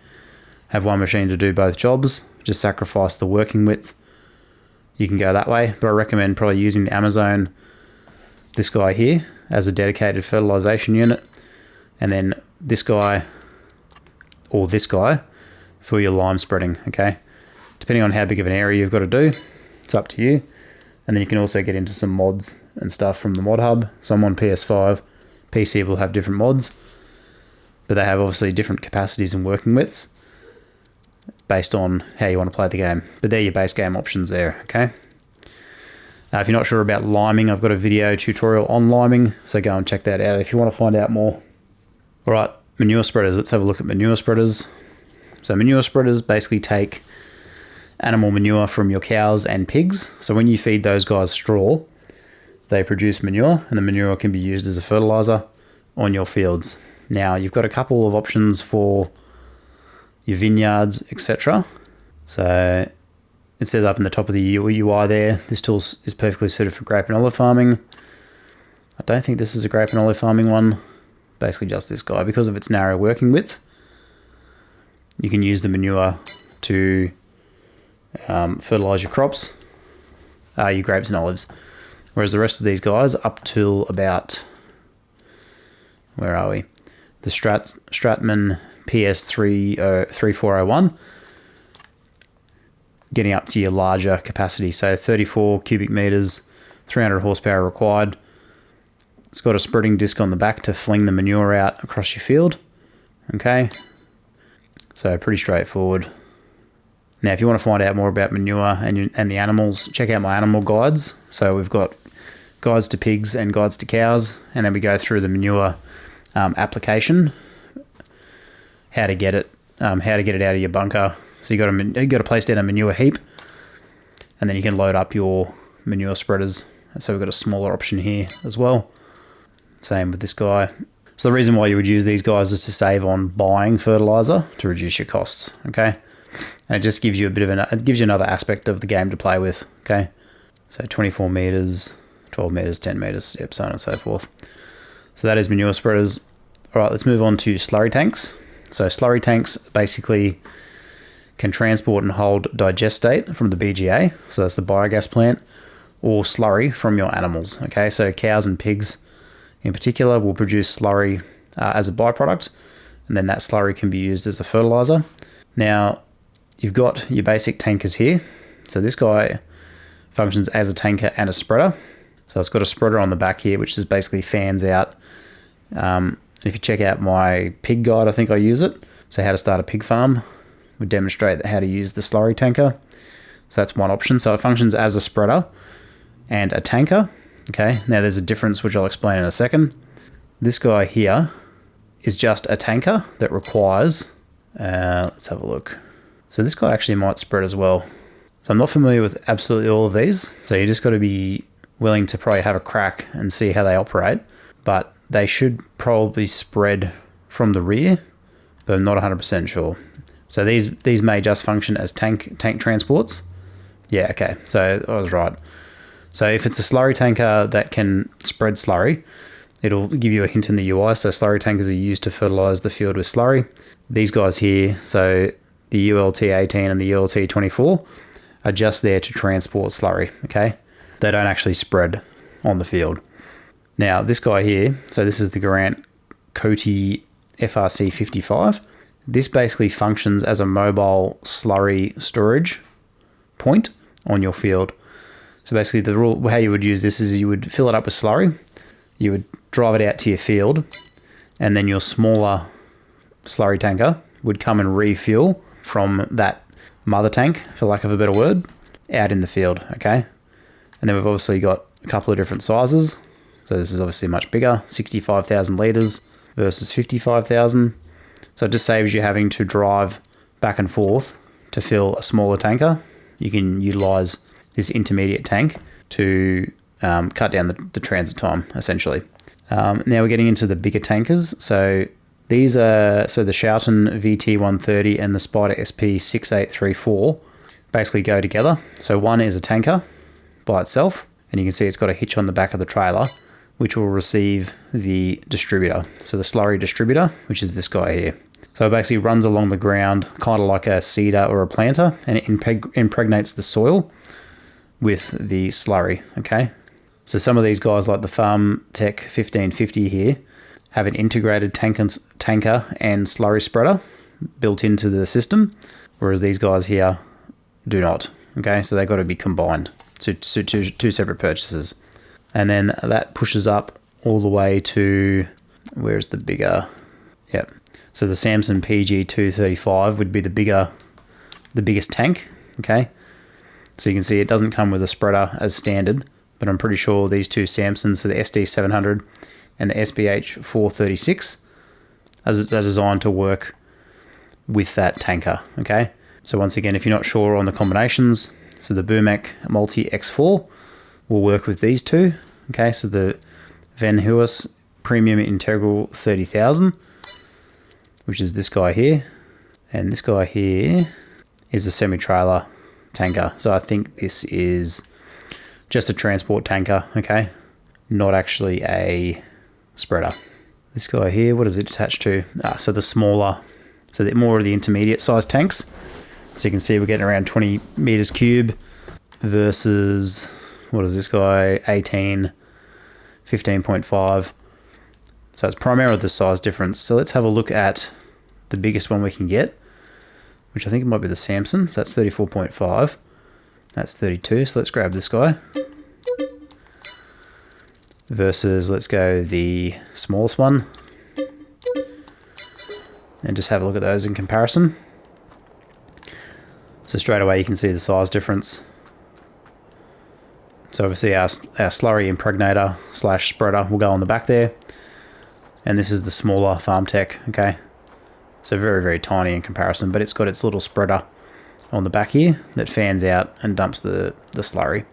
have one machine to do both jobs, just sacrifice the working width. You can go that way, but I recommend probably using the Amazon, this guy here, as a dedicated fertilization unit, and then this guy or this guy for your lime spreading. Okay, depending on how big of an area you've got to do, it's up to you. And then you can also get into some mods and stuff from the mod hub. So I'm on PS5, PC will have different mods, but they have obviously different capacities and working widths based on how you want to play the game. But they're your base game options there. Okay, if you're not sure about liming, I've got a video tutorial on liming, so go and check that out if you want to find out more. All right, manure spreaders. Let's have a look at manure spreaders. So manure spreaders basically take animal manure from your cows and pigs. So when you feed those guys straw, they produce manure, and the manure can be used as a fertilizer on your fields. Now you've got a couple of options for your vineyards, etc. So it says up in the top of the UI there, this tool is perfectly suited for grape and olive farming. I don't think this is a grape and olive farming one. Basically just this guy, because of its narrow working width. You can use the manure to fertilize your crops, your grapes and olives. Whereas the rest of these guys, up till about, where are we? The Stratman PS3401, getting up to your larger capacity. So 34 cubic meters, 300 horsepower required. It's got a spreading disc on the back to fling the manure out across your field. Okay, so pretty straightforward. Now, if you want to find out more about manure and the animals, check out my animal guides. So we've got guides to pigs and guides to cows, and then we go through the manure application, how to get it out of your bunker. So you got to place down a manure heap, and then you can load up your manure spreaders. So we've got a smaller option here as well. Same with this guy. So the reason why you would use these guys is to save on buying fertilizer to reduce your costs. Okay, and it just gives you another aspect of the game to play with. Okay, so 24 meters, 12 meters, 10 meters, yep, so on and so forth. So that is manure spreaders. All right, let's move on to slurry tanks. So slurry tanks basically can transport and hold digestate from the BGA, so that's the biogas plant, or slurry from your animals. Okay, so cows and pigs in particular will produce slurry as a byproduct, and then that slurry can be used as a fertilizer. Now, you've got your basic tankers here. So this guy functions as a tanker and a spreader. So it's got a spreader on the back here, which is basically fans out. If you check out my pig guide, I think I use it. So how to start a pig farm, we demonstrate how to use the slurry tanker. So that's one option. So it functions as a spreader and a tanker. Okay, now there's a difference which I'll explain in a second. This guy here is just a tanker that requires, let's have a look. So this guy actually might spread as well. So I'm not familiar with absolutely all of these. So you just got to be willing to probably have a crack and see how they operate. But they should probably spread from the rear, but I'm not 100% sure. So these may just function as tank transports. Yeah, okay, so I was right. So if it's a slurry tanker that can spread slurry, it'll give you a hint in the UI. So slurry tankers are used to fertilize the field with slurry. These guys here, so the ULT18 and the ULT24, are just there to transport slurry, okay? They don't actually spread on the field. Now, this guy here, so this is the Grant Coty FRC55. This basically functions as a mobile slurry storage point on your field. So basically the rule, how you would use this is you would fill it up with slurry, you would drive it out to your field, and then your smaller slurry tanker would come and refuel from that mother tank, for lack of a better word, out in the field, okay? And then we've obviously got a couple of different sizes. So this is obviously much bigger, 65,000 litres versus 55,000. So it just saves you having to drive back and forth to fill a smaller tanker. You can utilise this intermediate tank to cut down the transit time, essentially. Now we're getting into the bigger tankers. So these are, the Shoughton VT130 and the Spider SP6834 basically go together. So one is a tanker by itself, and you can see it's got a hitch on the back of the trailer, which will receive the distributor. So the slurry distributor, which is this guy here. So it basically runs along the ground, kind of like a seeder or a planter, and it impregnates the soil with the slurry, okay? So some of these guys, like the Farm Tech 1550 here, have an integrated tanker and slurry spreader built into the system, whereas these guys here do not, okay? So they've got to be combined, so two separate purchases. And then that pushes up all the way to, where's the bigger, yep. So the Samson PG235 would be the biggest tank, okay? So you can see it doesn't come with a spreader as standard, but I'm pretty sure these two Samsons, so the SD700 and the SBH436, are designed to work with that tanker, okay? So once again, if you're not sure on the combinations, so the Boomac Multi X4 will work with these two, okay? So the Van Huis Premium Integral 30,000, which is this guy here, and this guy here is a semi-trailer tanker. So I think this is just a transport tanker, okay? Not actually a spreader. This guy here, what is it attached to? So the smaller, so the more of the intermediate size tanks. So you can see we're getting around 20 meters cube versus, what is this guy? 18, 15.5. So it's primarily the size difference. So let's have a look at the biggest one we can get, which I think it might be the Samson. So that's 34.5. That's 32. So let's grab this guy. Versus, let's go the smallest one. And just have a look at those in comparison. So straight away you can see the size difference. So obviously our slurry impregnator / spreader will go on the back there. And this is the smaller Farm Tech, okay? So very, very tiny in comparison, but it's got its little spreader on the back here that fans out and dumps the slurry.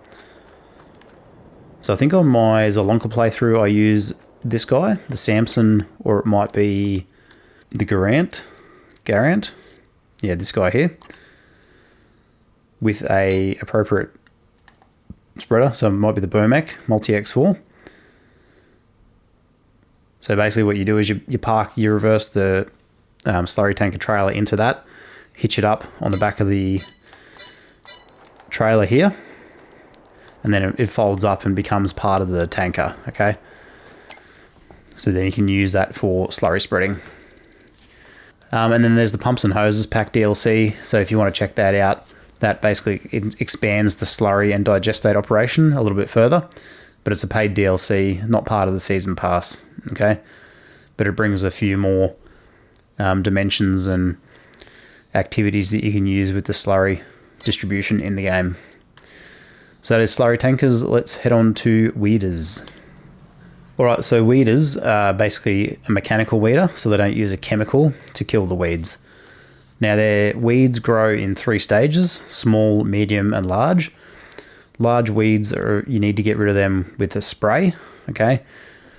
So I think on my Zolonka playthrough I use this guy, the Samson, or it might be the Garant. Yeah, this guy here. With a appropriate spreader, so it might be the Burmac Multi X4. So basically what you do is you reverse the slurry tanker trailer into that, hitch it up on the back of the trailer here, and then it folds up and becomes part of the tanker, okay? So then you can use that for slurry spreading. And then there's the Pumps and Hoses Pack DLC, so if you want to check that out, that basically expands the slurry and digestate operation a little bit further, but it's a paid DLC, not part of the season pass, okay? But it brings a few more dimensions and activities that you can use with the slurry distribution in the game. So that is slurry tankers. Let's head on to weeders. Alright, so weeders are basically a mechanical weeder, so they don't use a chemical to kill the weeds. Now their weeds grow in 3 stages, small, medium and large. Large weeds, you need to get rid of them with a spray, okay?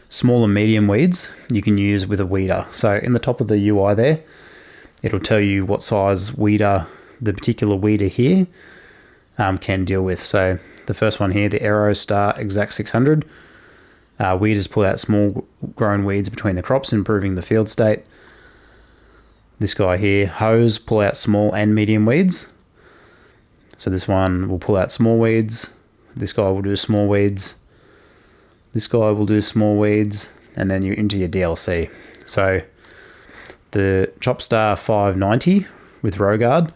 Small and medium weeds you can use with a weeder. So in the top of the UI there, it'll tell you what size weeder the particular weeder here can deal with. So the first one here, the Aero Star Exact 600, weeders pull out small grown weeds between the crops, improving the field state. This guy here, Hose, pull out small and medium weeds. So this one will pull out small weeds. This guy will do small weeds. This guy will do small weeds. And then you're into your DLC. So the Chopstar 590 with row guard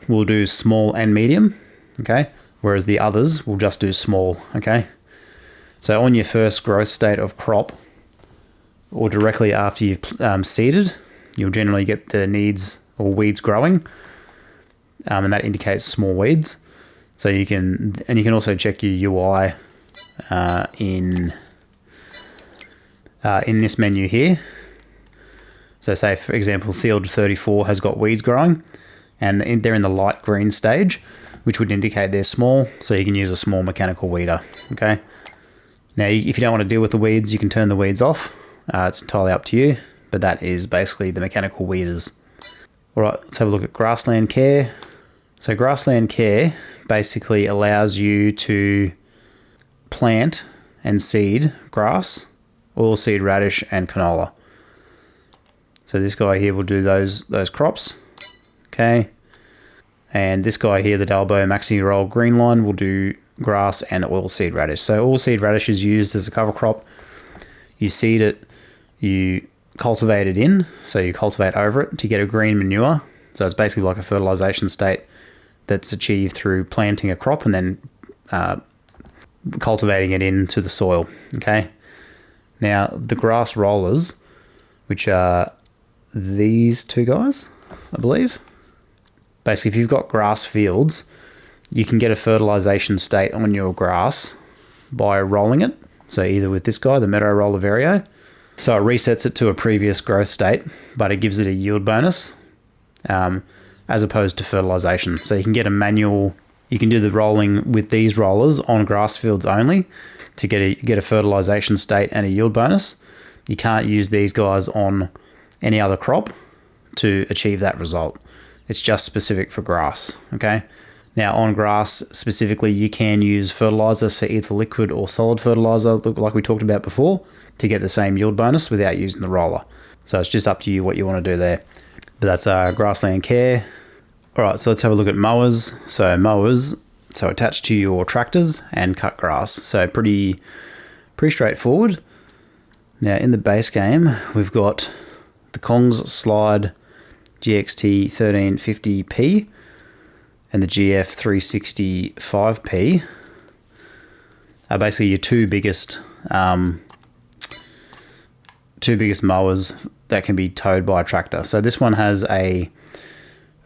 will do small and medium, okay? Whereas the others will just do small, okay? So on your first growth state of crop, or directly after you've seeded, you'll generally get the needs or weeds growing, and that indicates small weeds. So you can also check your UI in this menu here. So say for example, field 34 has got weeds growing, and they're in the light green stage, which would indicate they're small. So you can use a small mechanical weeder. Okay. Now, if you don't want to deal with the weeds, you can turn the weeds off. It's entirely up to you. But that is basically the mechanical weeders. All right, let's have a look at Grassland Care. So Grassland Care basically allows you to plant and seed grass, oilseed radish, and canola. So this guy here will do those crops, okay? And this guy here, the Dalbo Maxi Roll Green Line, will do grass and oilseed radish. So oilseed radish is used as a cover crop. You seed it, you cultivate it in, so you cultivate over it to get a green manure. So it's basically like a fertilization state that's achieved through planting a crop and then cultivating it into the soil, okay? Now, the grass rollers, which are these two guys, I believe. Basically, if you've got grass fields, you can get a fertilization state on your grass by rolling it. So either with this guy, the Meadow Roller Vario. So it resets it to a previous growth state, but it gives it a yield bonus as opposed to fertilization. So you can get a manual, you can do the rolling with these rollers on grass fields only to get a fertilization state and a yield bonus. You can't use these guys on any other crop to achieve that result. It's just specific for grass, okay? Now on grass specifically, you can use fertilizer, so either liquid or solid fertilizer, like we talked about before, to get the same yield bonus without using the roller. So it's just up to you what you want to do there. But that's Grassland Care. All right, so let's have a look at mowers. So mowers, so attached to your tractors and cut grass. So pretty straightforward. Now in the base game, we've got the Kongs slide GXT 1350P and the GF 365P are basically your two biggest mowers that can be towed by a tractor. So this one has a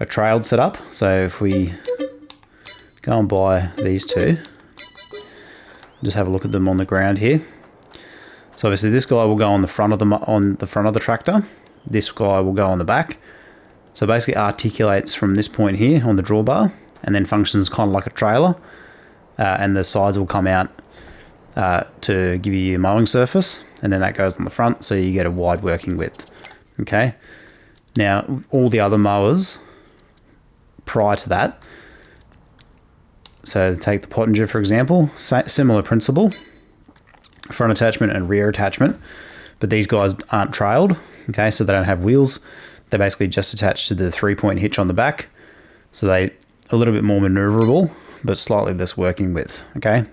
trailed setup. So if we go and buy these two, just have a look at them on the ground here. So obviously this guy will go on the front of the tractor. This guy will go on the back. So basically articulates from this point here on the drawbar and then functions kind of like a trailer. And the sides will come out to give you your mowing surface, and then that goes on the front, so you get a wide working width. Okay. Now all the other mowers prior to that, so take the Pottinger for example, similar principle, front attachment and rear attachment, but these guys aren't trailed. Okay, so they don't have wheels. They're basically just attached to the 3-point hitch on the back, so they a little bit more maneuverable, but slightly less working width. Okay.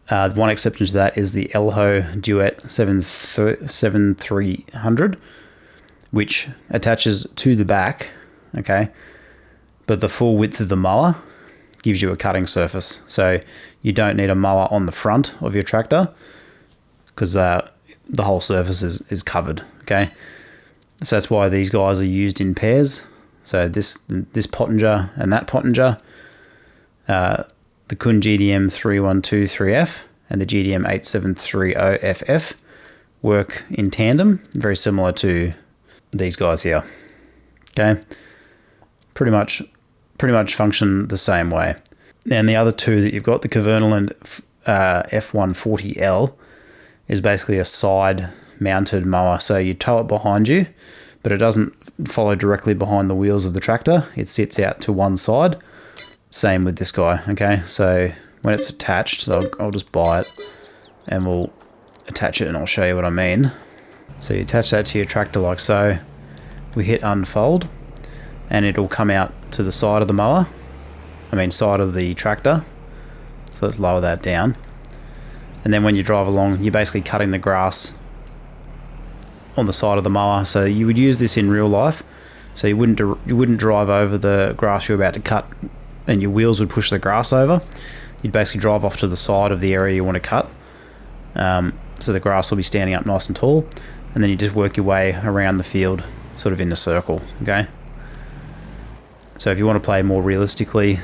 One exception to that is the Elho Duet 7300, which attaches to the back, okay, but the full width of the mower gives you a cutting surface. So you don't need a mower on the front of your tractor because the whole surface is covered, okay. So that's why these guys are used in pairs. So this Pottinger and that Pottinger, the Kun GDM 3123F and the GDM 8730FF work in tandem, very similar to these guys here. Okay, pretty much function the same way. And the other two that you've got, the Kverneland F140L, is basically a side mounted mower. So you tow it behind you, but it doesn't follow directly behind the wheels of the tractor. It sits out to one side. Same with this guy. Okay, so when it's attached, so I'll just buy it and we'll attach it and I'll show you what I mean. So you attach that to your tractor like so. We hit unfold and it'll come out to the side of the mower. Side of the tractor. So let's lower that down. And then when you drive along, you're basically cutting the grass on the side of the mower. So you would use this in real life. So you wouldn't drive over the grass you're about to cut and your wheels would push the grass over. You'd basically drive off to the side of the area you want to cut. So the grass will be standing up nice and tall, and then you just work your way around the field sort of in a circle. Okay. So if you want to play more realistically,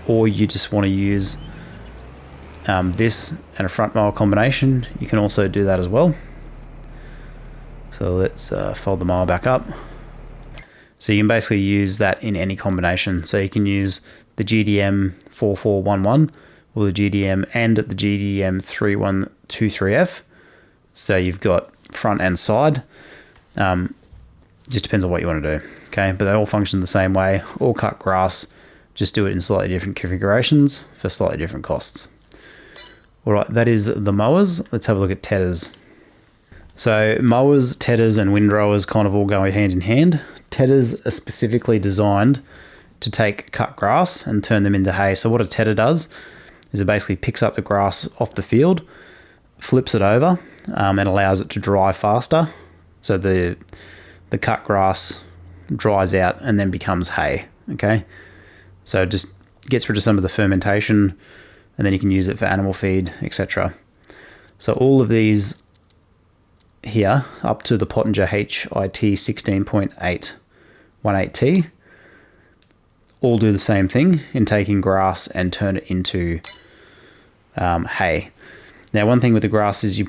or you just want to use this and a front mower combination, you can also do that as well. So let's fold the mower back up. So you can basically use that in any combination. So you can use the GDM 4411 or the GDM and the GDM 3123F. So you've got front and side. Just depends on what you want to do. Okay, but they all function the same way. All cut grass. Just do it in slightly different configurations for slightly different costs. All right, that is the mowers. Let's have a look at tedders. So mowers, tedders, and windrowers kind of all go hand in hand. Tedders are specifically designed to take cut grass and turn them into hay. So what a tedder does is it basically picks up the grass off the field, flips it over, and allows it to dry faster. So the cut grass dries out and then becomes hay. Okay, so it just gets rid of some of the fermentation, and then you can use it for animal feed, etc. So all of these here, up to the Pottinger HIT 16.818T, all do the same thing in taking grass and turn it into hay. Now, one thing with the grass is you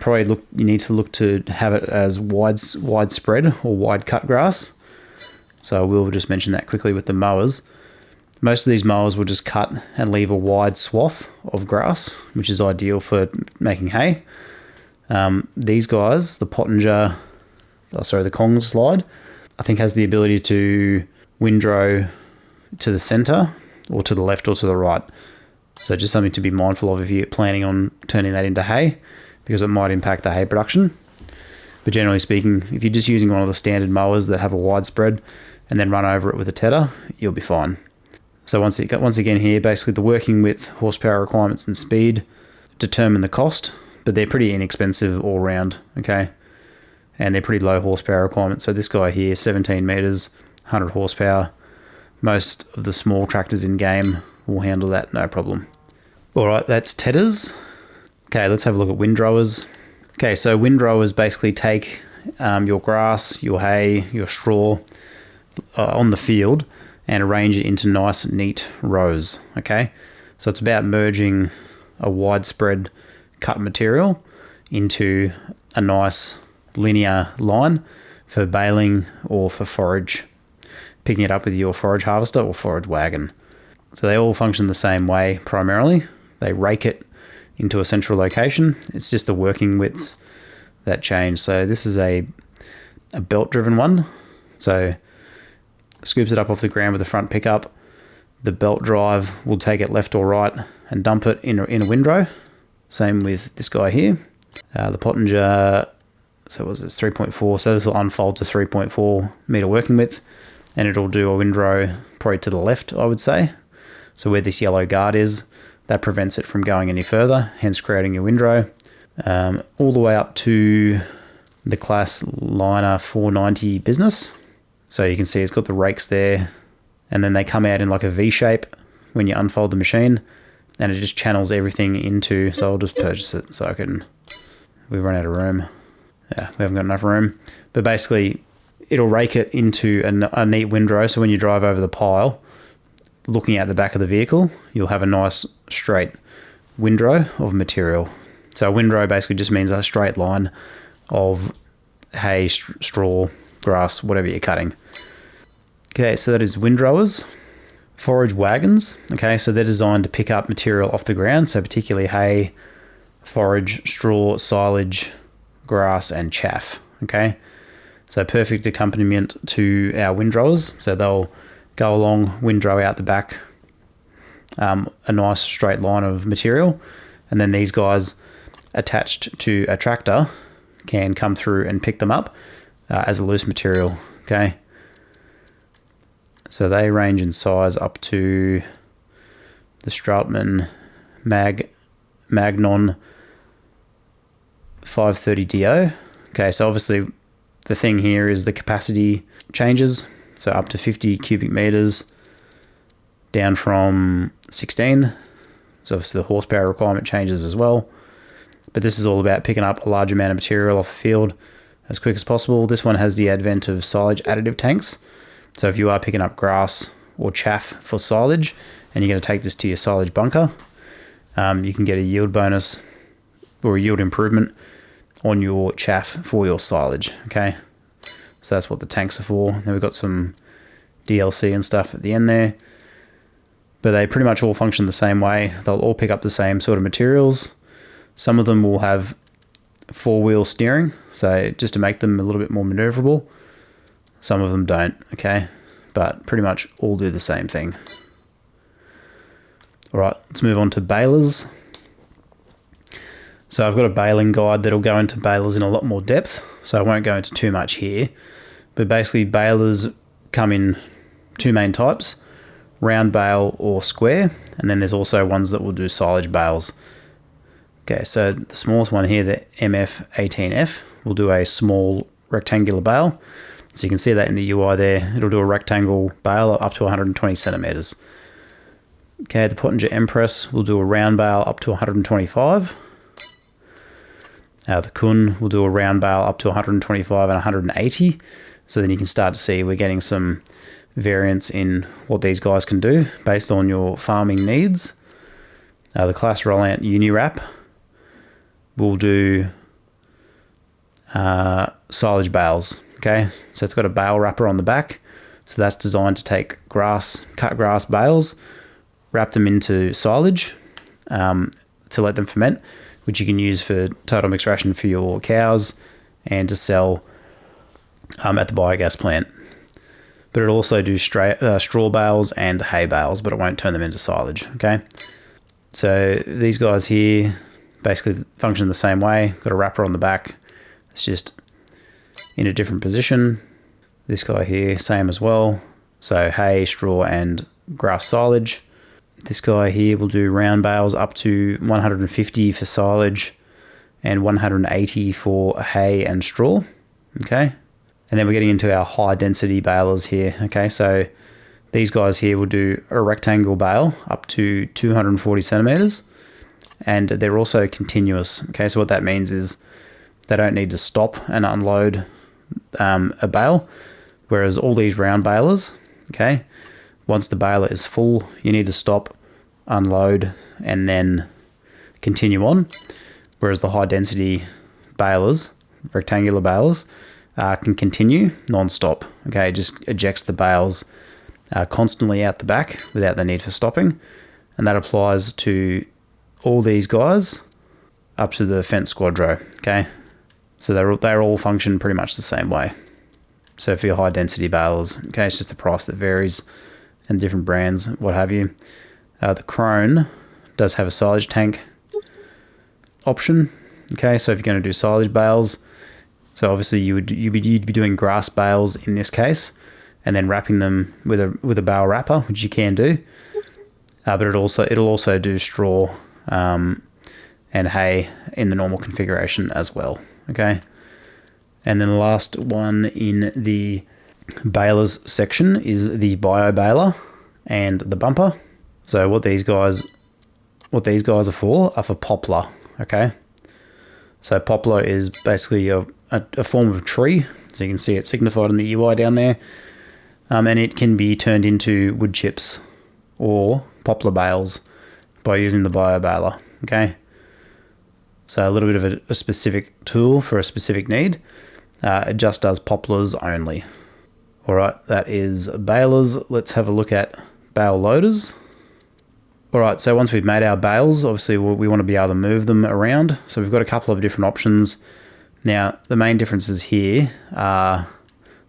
need to look to have it as widespread or wide cut grass. So we'll just mention that quickly with the mowers. Most of these mowers will just cut and leave a wide swath of grass, which is ideal for making hay. These guys, the Pottinger, the Kong slide, I think has the ability to windrow to the center or to the left or to the right. So just something to be mindful of if you're planning on turning that into hay, because it might impact the hay production. But generally speaking, if you're just using one of the standard mowers that have a wide spread and then run over it with a tedder, you'll be fine. So once again here, basically the working width, horsepower requirements and speed determine the cost, but they're pretty inexpensive all round, okay? and they're pretty low horsepower requirements. So this guy here, 17 meters, 100 horsepower. Most of the small tractors in game will handle that, no problem. All right, that's tedders. Okay, let's have a look at windrowers. Okay, so windrowers basically take your grass, your hay, your straw on the field and arrange it into nice, neat rows. Okay, so it's about merging a widespread cut material into a nice linear line for baling or for forage, picking it up with your forage harvester or forage wagon. So they all function the same way primarily. They rake it into a central location. It's just the working widths that change. So this is a belt driven one. So scoops it up off the ground with the front pickup. The belt drive will take it left or right and dump it in a windrow. Same with this guy here. The Pottinger, so was it 3.4? So this will unfold to 3.4 meter working width, and it'll do a windrow probably to the left, I would say. So where this yellow guard is, that prevents it from going any further, hence creating a windrow. All the way up to the class liner 490 business. So you can see it's got the rakes there, and then they come out in like a V shape when you unfold the machine, and it just channels everything into, so I'll just purchase it so I can, we've run out of room. Yeah, we haven't got enough room. But basically, it'll rake it into a neat windrow, so when you drive over the pile, looking at the back of the vehicle, you'll have a nice straight windrow of material. So a windrow basically just means a straight line of hay, straw, grass, whatever you're cutting. Okay, so that is windrowers. Forage wagons. Okay, so they're designed to pick up material off the ground, so particularly hay, forage, straw, silage, grass, and chaff. Okay, so perfect accompaniment to our windrowers. So they'll go along, windrow out the back, a nice straight line of material, and then these guys attached to a tractor can come through and pick them up as a loose material. Okay, so they range in size up to the Strautmann Magnon 530DO. Okay, so obviously the thing here is the capacity changes, so up to 50 cubic meters down from 16. So obviously the horsepower requirement changes as well. But this is all about picking up a large amount of material off the field as quick as possible. This one has the advent of silage additive tanks. So if you are picking up grass or chaff for silage and you're going to take this to your silage bunker, you can get a yield bonus or a yield improvement on your chaff for your silage. Okay, so that's what the tanks are for. Then we've got some DLC and stuff at the end there, but they pretty much all function the same way. They'll all pick up the same sort of materials. Some of them will have four-wheel steering, so just to make them a little bit more maneuverable. Some of them don't, okay, but pretty much all do the same thing. All right, let's move on to balers. So I've got a baling guide that'll go into balers in a lot more depth, so I won't go into too much here. But basically balers come in two main types, round bale or square, and then there's also ones that will do silage bales. Okay, so the smallest one here, the MF18F, will do a small rectangular bale. So you can see that in the UI there, it'll do a rectangle bale up to 120 centimeters. Okay, the Pottinger Empress will do a round bale up to 125. The Kuhn will do a round bale up to 125 and 180. So then you can start to see we're getting some variance in what these guys can do based on your farming needs. The Class Rollant Unwrap will do silage bales. Okay, so it's got a bale wrapper on the back. So that's designed to take cut grass bales, wrap them into silage to let them ferment, which you can use for total mixed ration for your cows and to sell at the biogas plant. But it'll also do straw bales and hay bales, but it won't turn them into silage. Okay, so these guys here basically function the same way. Got a wrapper on the back. It's just in a different position. This guy here, same as well. So hay, straw, and grass silage. This guy here will do round bales up to 150 for silage and 180 for hay and straw. Okay. And then we're getting into our high density balers here. Okay, so these guys here will do a rectangle bale up to 240 centimeters, and they're also continuous. Okay, so what that means is they don't need to stop and unload a bale, whereas all these round balers, okay, once the baler is full, you need to stop, unload, and then continue on. Whereas the high density balers, rectangular balers, can continue non-stop. Okay, it just ejects the bales constantly out the back without the need for stopping, and that applies to all these guys up to the fence squadro. Okay, so they all function pretty much the same way. So for your high density balers, okay, it's just the price that varies and different brands, what have you. The Krone does have a silage tank option. Okay, so if you're going to do silage bales, so obviously you'd be doing grass bales in this case, and then wrapping them with a bale wrapper, which you can do. But it'll also do straw and hay in the normal configuration as well. Okay, and then the last one in the balers section is the bio baler and the bumper. So what these guys are for poplar. Okay, so poplar is basically a form of tree, so you can see it signified in the UI down there, and it can be turned into wood chips or poplar bales by using the bio baler. Okay, so a little bit of a specific tool for a specific need. It just does poplars only. All right, that is balers. Let's have a look at bale loaders. All right, so once we've made our bales, obviously we want to be able to move them around. So we've got a couple of different options. Now, the main differences here are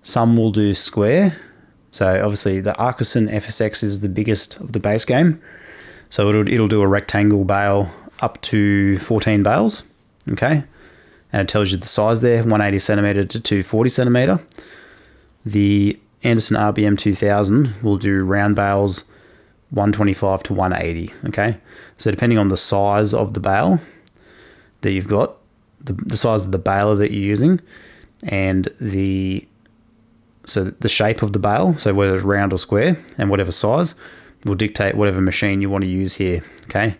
some will do square. So obviously the Arcuson FSX is the biggest of the base game. So it'll do a rectangle bale up to 14 bales, okay? And it tells you the size there, 180 centimeter to 240 centimeter. The Anderson RBM 2000 will do round bales 125 to 180, okay? So depending on the size of the bale that you've got, the size of the baler that you're using, and the shape of the bale, so whether it's round or square, and whatever size, will dictate whatever machine you want to use here, okay?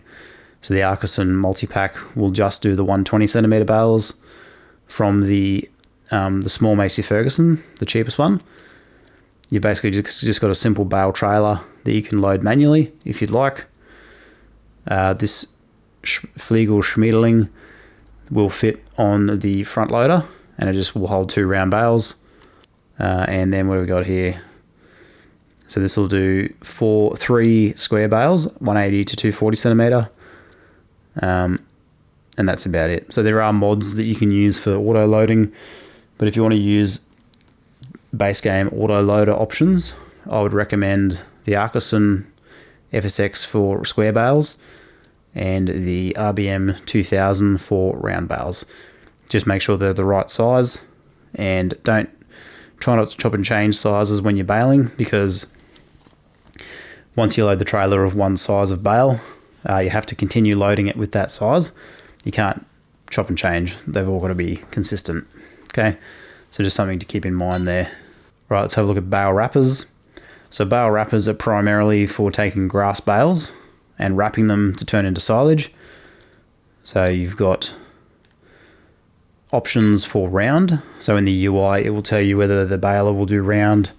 So the Arcuson multi-pack will just do the 120 centimeter bales from the small Macy Ferguson, the cheapest one. You basically just got a simple bale trailer that you can load manually if you'd like. This Flegel Schmiedling will fit on the front loader, and it just will hold 2 round bales. And then what have we got here? So this will do 3 square bales, 180 to 240 centimeter. And that's about it. So there are mods that you can use for auto loading, but if you want to use base game auto loader options, I would recommend the Arcuson FSX for square bales and the RBM 2000 for round bales. Just make sure they're the right size, and try not to chop and change sizes when you're baling, because once you load the trailer of one size of bale, you have to continue loading it with that size. You can't chop and change. They've all got to be consistent. Okay, so just something to keep in mind there. Right, let's have a look at bale wrappers. So bale wrappers are primarily for taking grass bales and wrapping them to turn into silage. So you've got options for round. So in the UI, it will tell you whether the baler will do round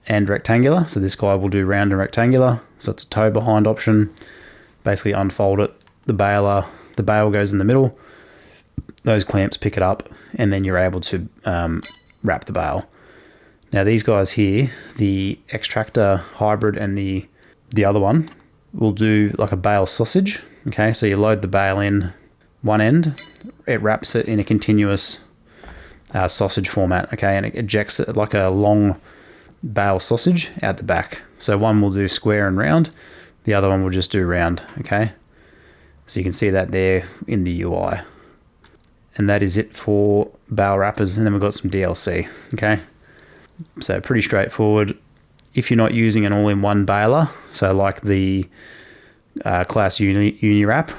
and rectangular. So this guy will do round and rectangular. So it's a toe behind option. Basically unfold it. The bale goes in the middle. Those clamps pick it up, and then you're able to wrap the bale. Now these guys here, the extractor hybrid and the other one, will do like a bale sausage. Okay, so you load the bale in one end, it wraps it in a continuous sausage format. Okay, and it ejects it like a long bale sausage out the back. So one will do square and round, the other one will just do round. Okay, so you can see that there in the UI. And that is it for bale wrappers. And then we've got some DLC. Okay, so pretty straightforward. If you're not using an all-in-one baler, so like the Class Uni Wrap,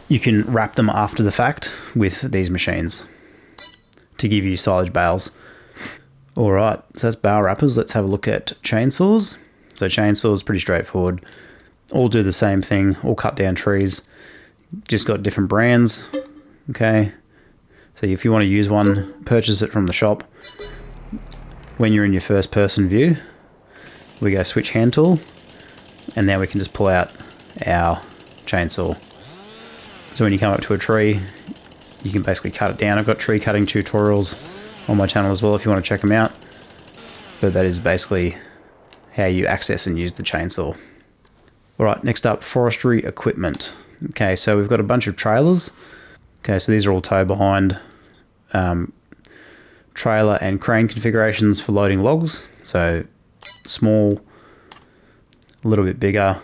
you can wrap them after the fact with these machines. to give you silage bales. All right, so that's bale wrappers. Let's have a look at chainsaws. So chainsaws, pretty straightforward. All do the same thing, all cut down trees. Just got different brands, okay? So if you want to use one, purchase it from the shop. When you're in your first person view, we go switch hand tool, and now we can just pull out our chainsaw. So when you come up to a tree, you can basically cut it down. I've got tree cutting tutorials on my channel as well if you want to check them out. But that is basically how you access and use the chainsaw. All right, next up, forestry equipment. Okay, so we've got a bunch of trailers. Okay, so these are all tow behind trailer and crane configurations for loading logs. So small, a little bit bigger.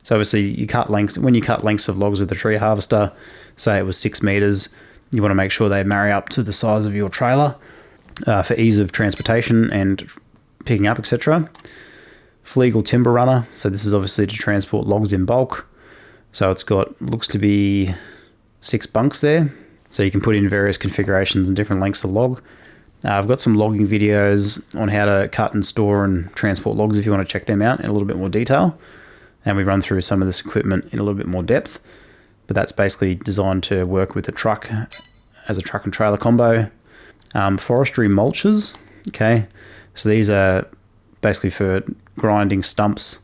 So obviously you cut lengths. When you cut lengths of logs with a tree harvester, say it was 6 meters, you want to make sure they marry up to the size of your trailer for ease of transportation and picking up, etc. Flegal timber runner. So this is obviously to transport logs in bulk. So it's got, looks to be 6 bunks there. So you can put in various configurations and different lengths of log. I've got some logging videos on how to cut and store and transport logs if you want to check them out in a little bit more detail. And we run through some of this equipment in a little bit more depth. But that's basically designed to work with the truck as a truck and trailer combo. Forestry mulchers. Okay, so these are basically for grinding stumps,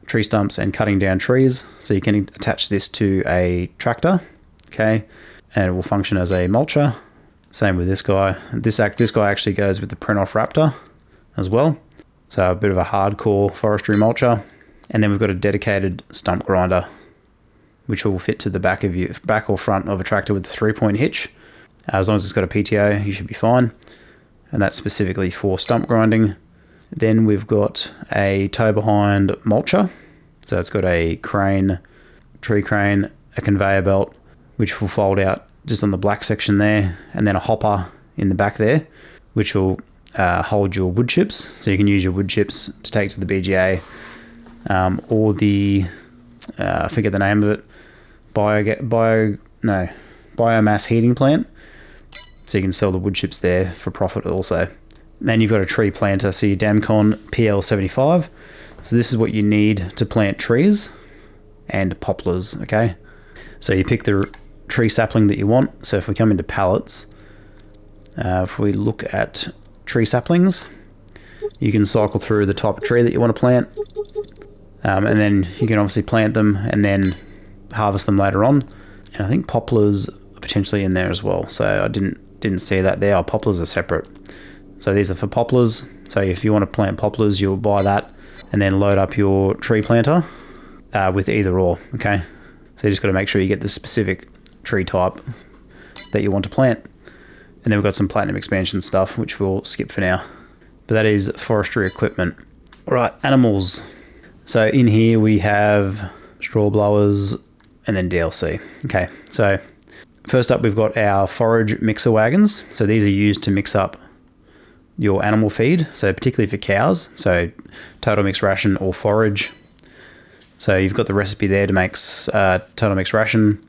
tree stumps, and cutting down trees. So you can attach this to a tractor, okay, and it will function as a mulcher. Same with this guy. This guy actually goes with the print-off Raptor as well. So a bit of a hardcore forestry mulcher. And then we've got a dedicated stump grinder, which will fit to the back or front of a tractor with the 3-point hitch. As long as it's got a PTO, you should be fine. And that's specifically for stump grinding. Then we've got a tow behind mulcher. So it's got a crane, tree crane, a conveyor belt, which will fold out just on the black section there, and then a hopper in the back there, which will hold your wood chips. So you can use your wood chips to take to the BGA, or the, I forget the name of it, biomass heating plant. So you can sell the wood chips there for profit also. Then you've got a tree planter, so your Damcon PL75. So this is what you need to plant trees and poplars, okay? So you pick the tree sapling that you want. So if we come into pallets, if we look at tree saplings, you can cycle through the type of tree that you want to plant. And then you can obviously plant them and then harvest them later on. And I think poplars are potentially in there as well. So I didn't see that there. Poplars are separate. So these are for poplars. So if you want to plant poplars, you'll buy that and then load up your tree planter with either or, okay? So you just got to make sure you get the specific tree type that you want to plant. And then we've got some platinum expansion stuff, which we'll skip for now. But that is forestry equipment. All right, animals. So in here we have straw blowers and then DLC. Okay, so first up we've got our forage mixer wagons. So these are used to mix up your animal feed, so particularly for cows, so total mix ration or forage. So you've got the recipe there to make total mix ration.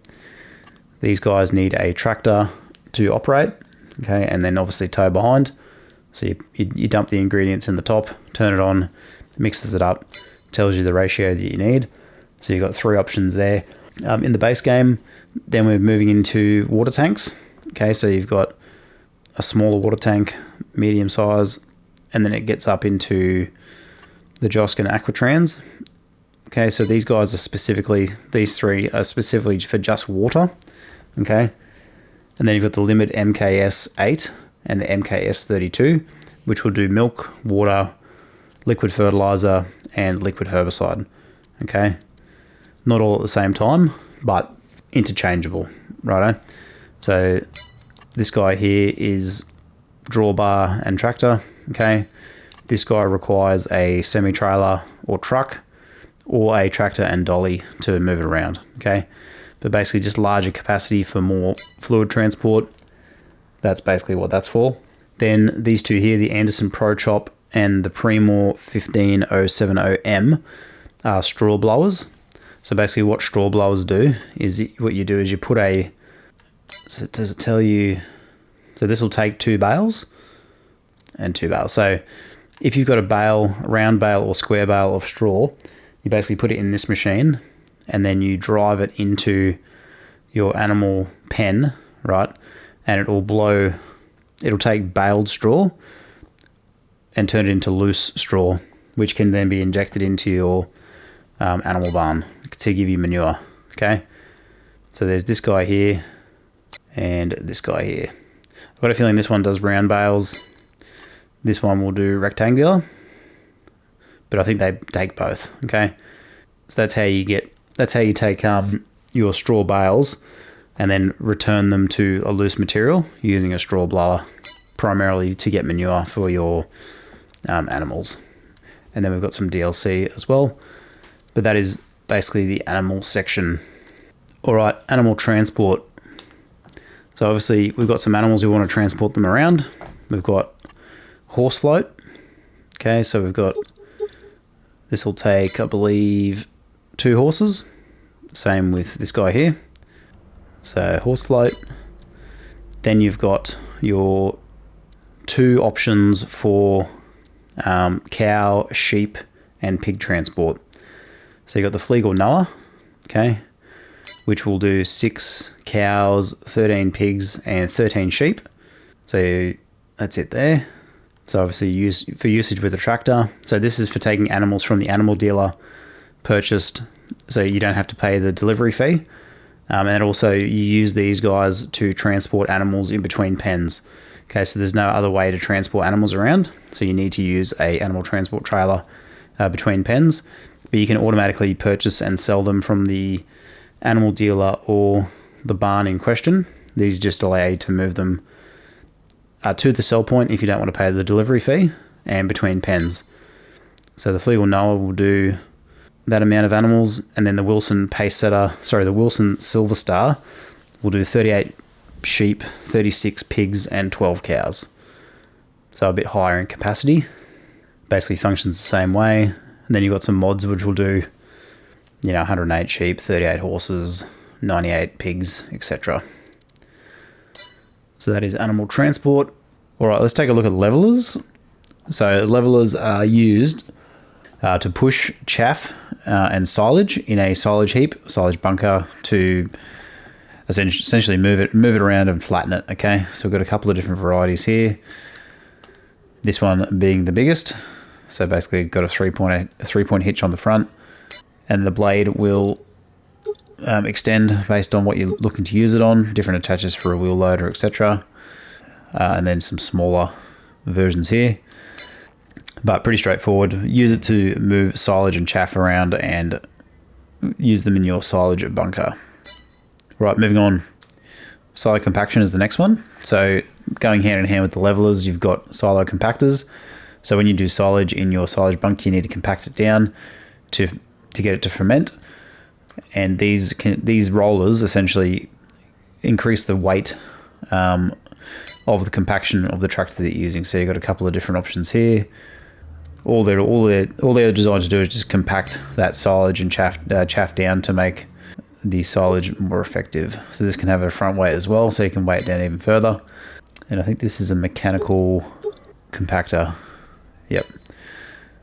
These guys need a tractor to operate, okay, and then obviously tow behind. So you dump the ingredients in the top, turn it on, mixes it up, tells you the ratio that you need. So you've got 3 options there. In the base game, then we're moving into water tanks. Okay, so you've got a smaller water tank, medium size, and then it gets up into the Josk and Aquatrans. Okay, so these guys are these 3 are specifically for just water. Okay, and then you've got the Limit MKS 8 and the MKS 32, which will do milk, water, liquid fertilizer, and liquid herbicide. Okay, not all at the same time, but interchangeable, righto? So this guy here is drawbar and tractor, okay? This guy requires a semi-trailer or truck, or a tractor and dolly to move it around, okay? But basically just larger capacity for more fluid transport. That's basically what that's for. Then these 2 here, the Anderson Pro Chop and the Premor 15070M are straw blowers. So basically what straw blowers do is you put a, does it tell you, So this will take 2 bales and 2 bales. So if you've got a bale, round bale or square bale of straw, you basically put it in this machine and then you drive it into your animal pen, right? And it will blow, it'll take baled straw and turn it into loose straw, which can then be injected into your animal barn to give you manure, okay? So there's this guy here and this guy here. I've got a feeling this one does round bales. This one will do rectangular, but I think they take both, okay? So that's how you take your straw bales and then return them to a loose material using a straw blower, primarily to get manure for your animals. And then we've got some DLC as well, but that is basically the animal section. All right, animal transport. So obviously we've got some animals, we want to transport them around. We've got horse float. Okay, so we've got, this will take, I believe, 2 horses. Same with this guy here. So horse float. Then you've got your 2 options for cow, sheep, and pig transport. So you've got the Fleagle Noah, okay, which will do 6 cows, 13 pigs, and 13 sheep. So that's it there. So obviously for usage with a tractor. So this is for taking animals from the animal dealer purchased, so you don't have to pay the delivery fee. And also you use these guys to transport animals in between pens. Okay, so there's no other way to transport animals around, so you need to use a animal transport trailer between pens. But you can automatically purchase and sell them from the animal dealer or the barn in question. These just allow you to move them to the sell point if you don't want to pay the delivery fee, and between pens. So the Fleagle Noah will do that amount of animals, and then the Wilson the Wilson Silver Star will do 38 sheep, 36 pigs, and 12 cows. So a bit higher in capacity. Basically functions the same way. And then you've got some mods which will do, 108 sheep, 38 horses, 98 pigs, etc. So that is animal transport. All right, let's take a look at levelers. So levelers are used to push chaff and silage in a silage heap, silage bunker, to essentially move it around and flatten it. Okay, so we've got a couple of different varieties here. This one being the biggest. So basically got a 3-point hitch on the front, and the blade will extend based on what you're looking to use it on, different attaches for a wheel loader, etc. And then some smaller versions here, but pretty straightforward. Use it to move silage and chaff around and use them in your silage bunker. Right, moving on. Silo compaction is the next one. So going hand in hand with the levelers, you've got silo compactors. So when you do silage in your silage bunker, you need to compact it down to get it to ferment. And these rollers essentially increase the weight of the compaction of the tractor that you're using. So you've got a couple of different options here. All they're designed to do is just compact that silage and chaff down to make the silage more effective. So this can have a front weight as well, so you can weigh it down even further. And I think this is a mechanical compactor. Yep.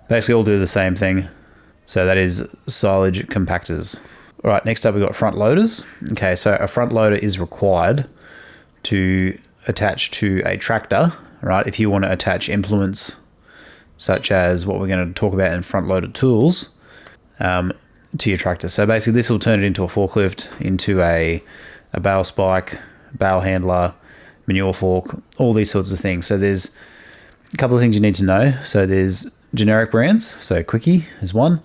Basically all do the same thing. So that is silage compactors. All right, next up we've got front loaders. Okay, so a front loader is required to attach to a tractor, right? If you want to attach implements such as what we're going to talk about in front-loaded tools to your tractor. So basically this will turn it into a forklift, into a bale spike, bale handler, manure fork, all these sorts of things. So there's a couple of things you need to know. So there's generic brands. So Quickie is one,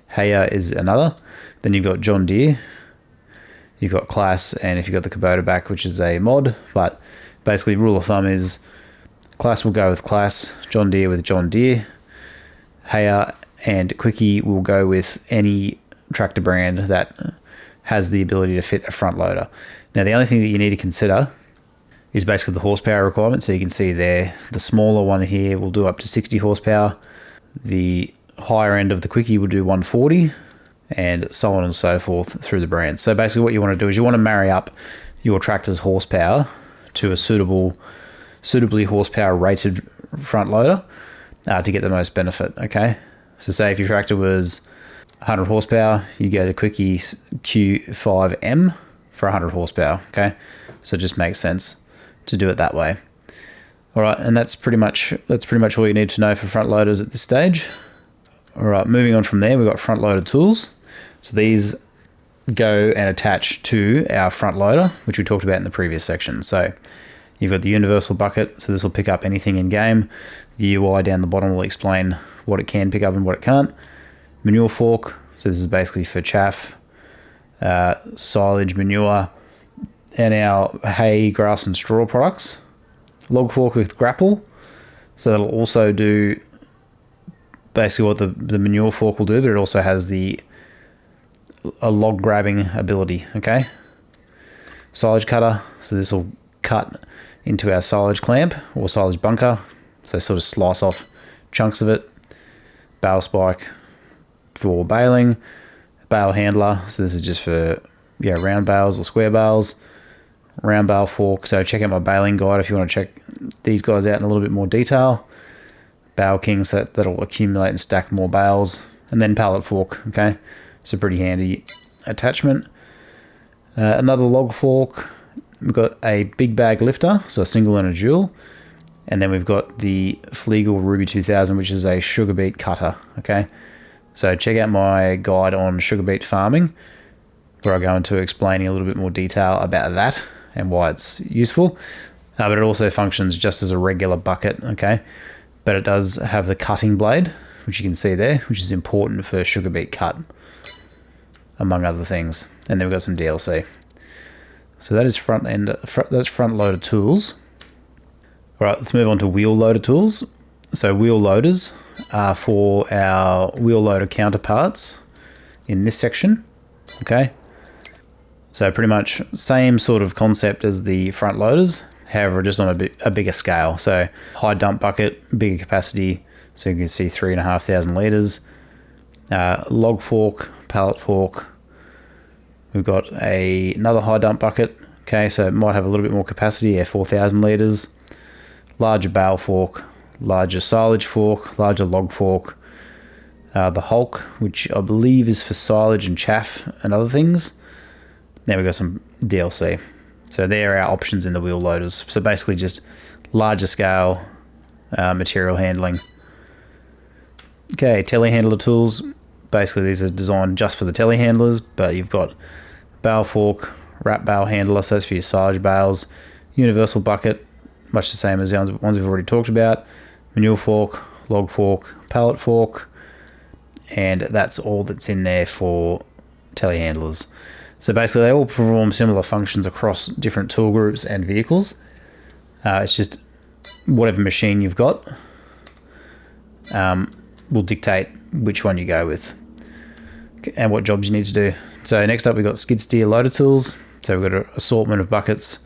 Harrows is another. Then you've got John Deere, you've got Class, and if you've got the Kubota back, which is a mod. But basically rule of thumb is Class will go with Class, John Deere with John Deere, Harrows and Quickie will go with any tractor brand that has the ability to fit a front loader. Now the only thing that you need to consider is basically the horsepower requirement. So you can see there, the smaller one here will do up to 60 horsepower. The higher end of the Quickie will do 140, and so on and so forth through the brands. So basically what you want to do is you want to marry up your tractor's horsepower to a suitable suitably horsepower rated front loader to get the most benefit, okay? So say if your tractor was 100 horsepower, you go the Quickie Q5M for 100 horsepower, okay? So it just makes sense to do it that way. All right, and that's pretty much all you need to know for front loaders at this stage. All right, moving on from there, we've got front loader tools. So these go and attach to our front loader, which we talked about in the previous section. So you've got the universal bucket, so this will pick up anything in game. The UI down the bottom will explain what it can pick up and what it can't. Manure fork, so this is basically for chaff, silage, manure, and our hay, grass, and straw products. Log fork with grapple, so that'll also do basically what the manure fork will do, but it also has a log grabbing ability, okay? Silage cutter, so this will cut into our silage clamp or silage bunker, so sort of slice off chunks of it. Bale spike for baling. Bale handler, so this is just for round bales or square bales. Round bale fork, so check out my baling guide if you want to check these guys out in a little bit more detail. Bale king, so that'll accumulate and stack more bales. And then pallet fork, okay? So pretty handy attachment. Another log fork. We've got a big bag lifter, so a single and a dual. And then we've got the Flegel Ruby 2000, which is a sugar beet cutter, okay? So check out my guide on sugar beet farming, where I go into explaining a little bit more detail about that and why it's useful. But it also functions just as a regular bucket, okay? But it does have the cutting blade, which you can see there, which is important for sugar beet cut, among other things. And then we've got some DLC. So that is that's front loader tools. All right, let's move on to wheel loader tools. So wheel loaders are for our wheel loader counterparts in this section, okay? So pretty much same sort of concept as the front loaders, however, just on a bigger scale. So high dump bucket, bigger capacity, so you can see 3,500 litres. Log fork, pallet fork. We've got another high dump bucket, okay, so it might have a little bit more capacity, 4,000 litres. Larger bale fork, larger silage fork, larger log fork. The Hulk, which I believe is for silage and chaff and other things. Now we've got some DLC. So there are our options in the wheel loaders. So basically just larger scale material handling. Okay, telehandler tools. Basically these are designed just for the telehandlers, but you've got bale fork, wrap bale handler, so that's for your silage bales. Universal bucket, much the same as the ones we've already talked about. Manure fork, log fork, pallet fork, and that's all that's in there for telehandlers. So basically they all perform similar functions across different tool groups and vehicles. It's just whatever machine you've got will dictate which one you go with and what jobs you need to do. So next up we've got skid steer loader tools. So we've got an assortment of buckets,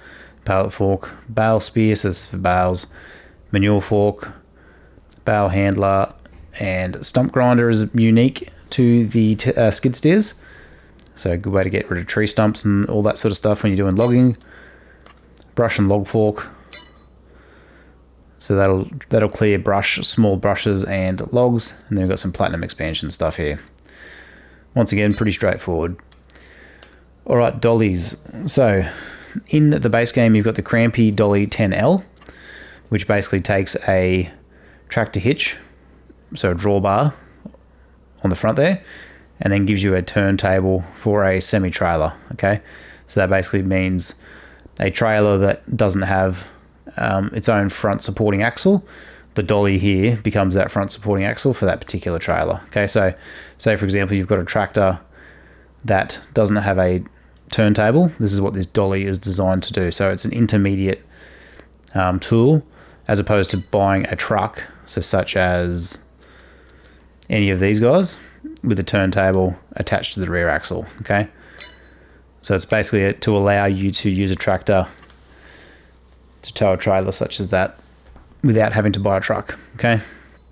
pallet fork, bale spear, so that's for bales, manure fork, bale handler, and stump grinder is unique to the skid steers. So a good way to get rid of tree stumps and all that sort of stuff when you're doing logging. Brush and log fork. So that'll clear small brushes and logs. And then we've got some platinum expansion stuff here. Once again, pretty straightforward. All right, dollies. So in the base game, you've got the Crampy Dolly 10L, which basically takes a tractor hitch, so a drawbar on the front there, and then gives you a turntable for a semi-trailer, okay? So that basically means a trailer that doesn't have its own front supporting axle. The dolly here becomes that front supporting axle for that particular trailer, okay? So say, for example, you've got a tractor that doesn't have a turntable. This is what this dolly is designed to do. So it's an intermediate tool as opposed to buying a truck, so such as any of these guys, with a turntable attached to the rear axle, okay? So it's basically to allow you to use a tractor to tow a trailer such as that without having to buy a truck, okay?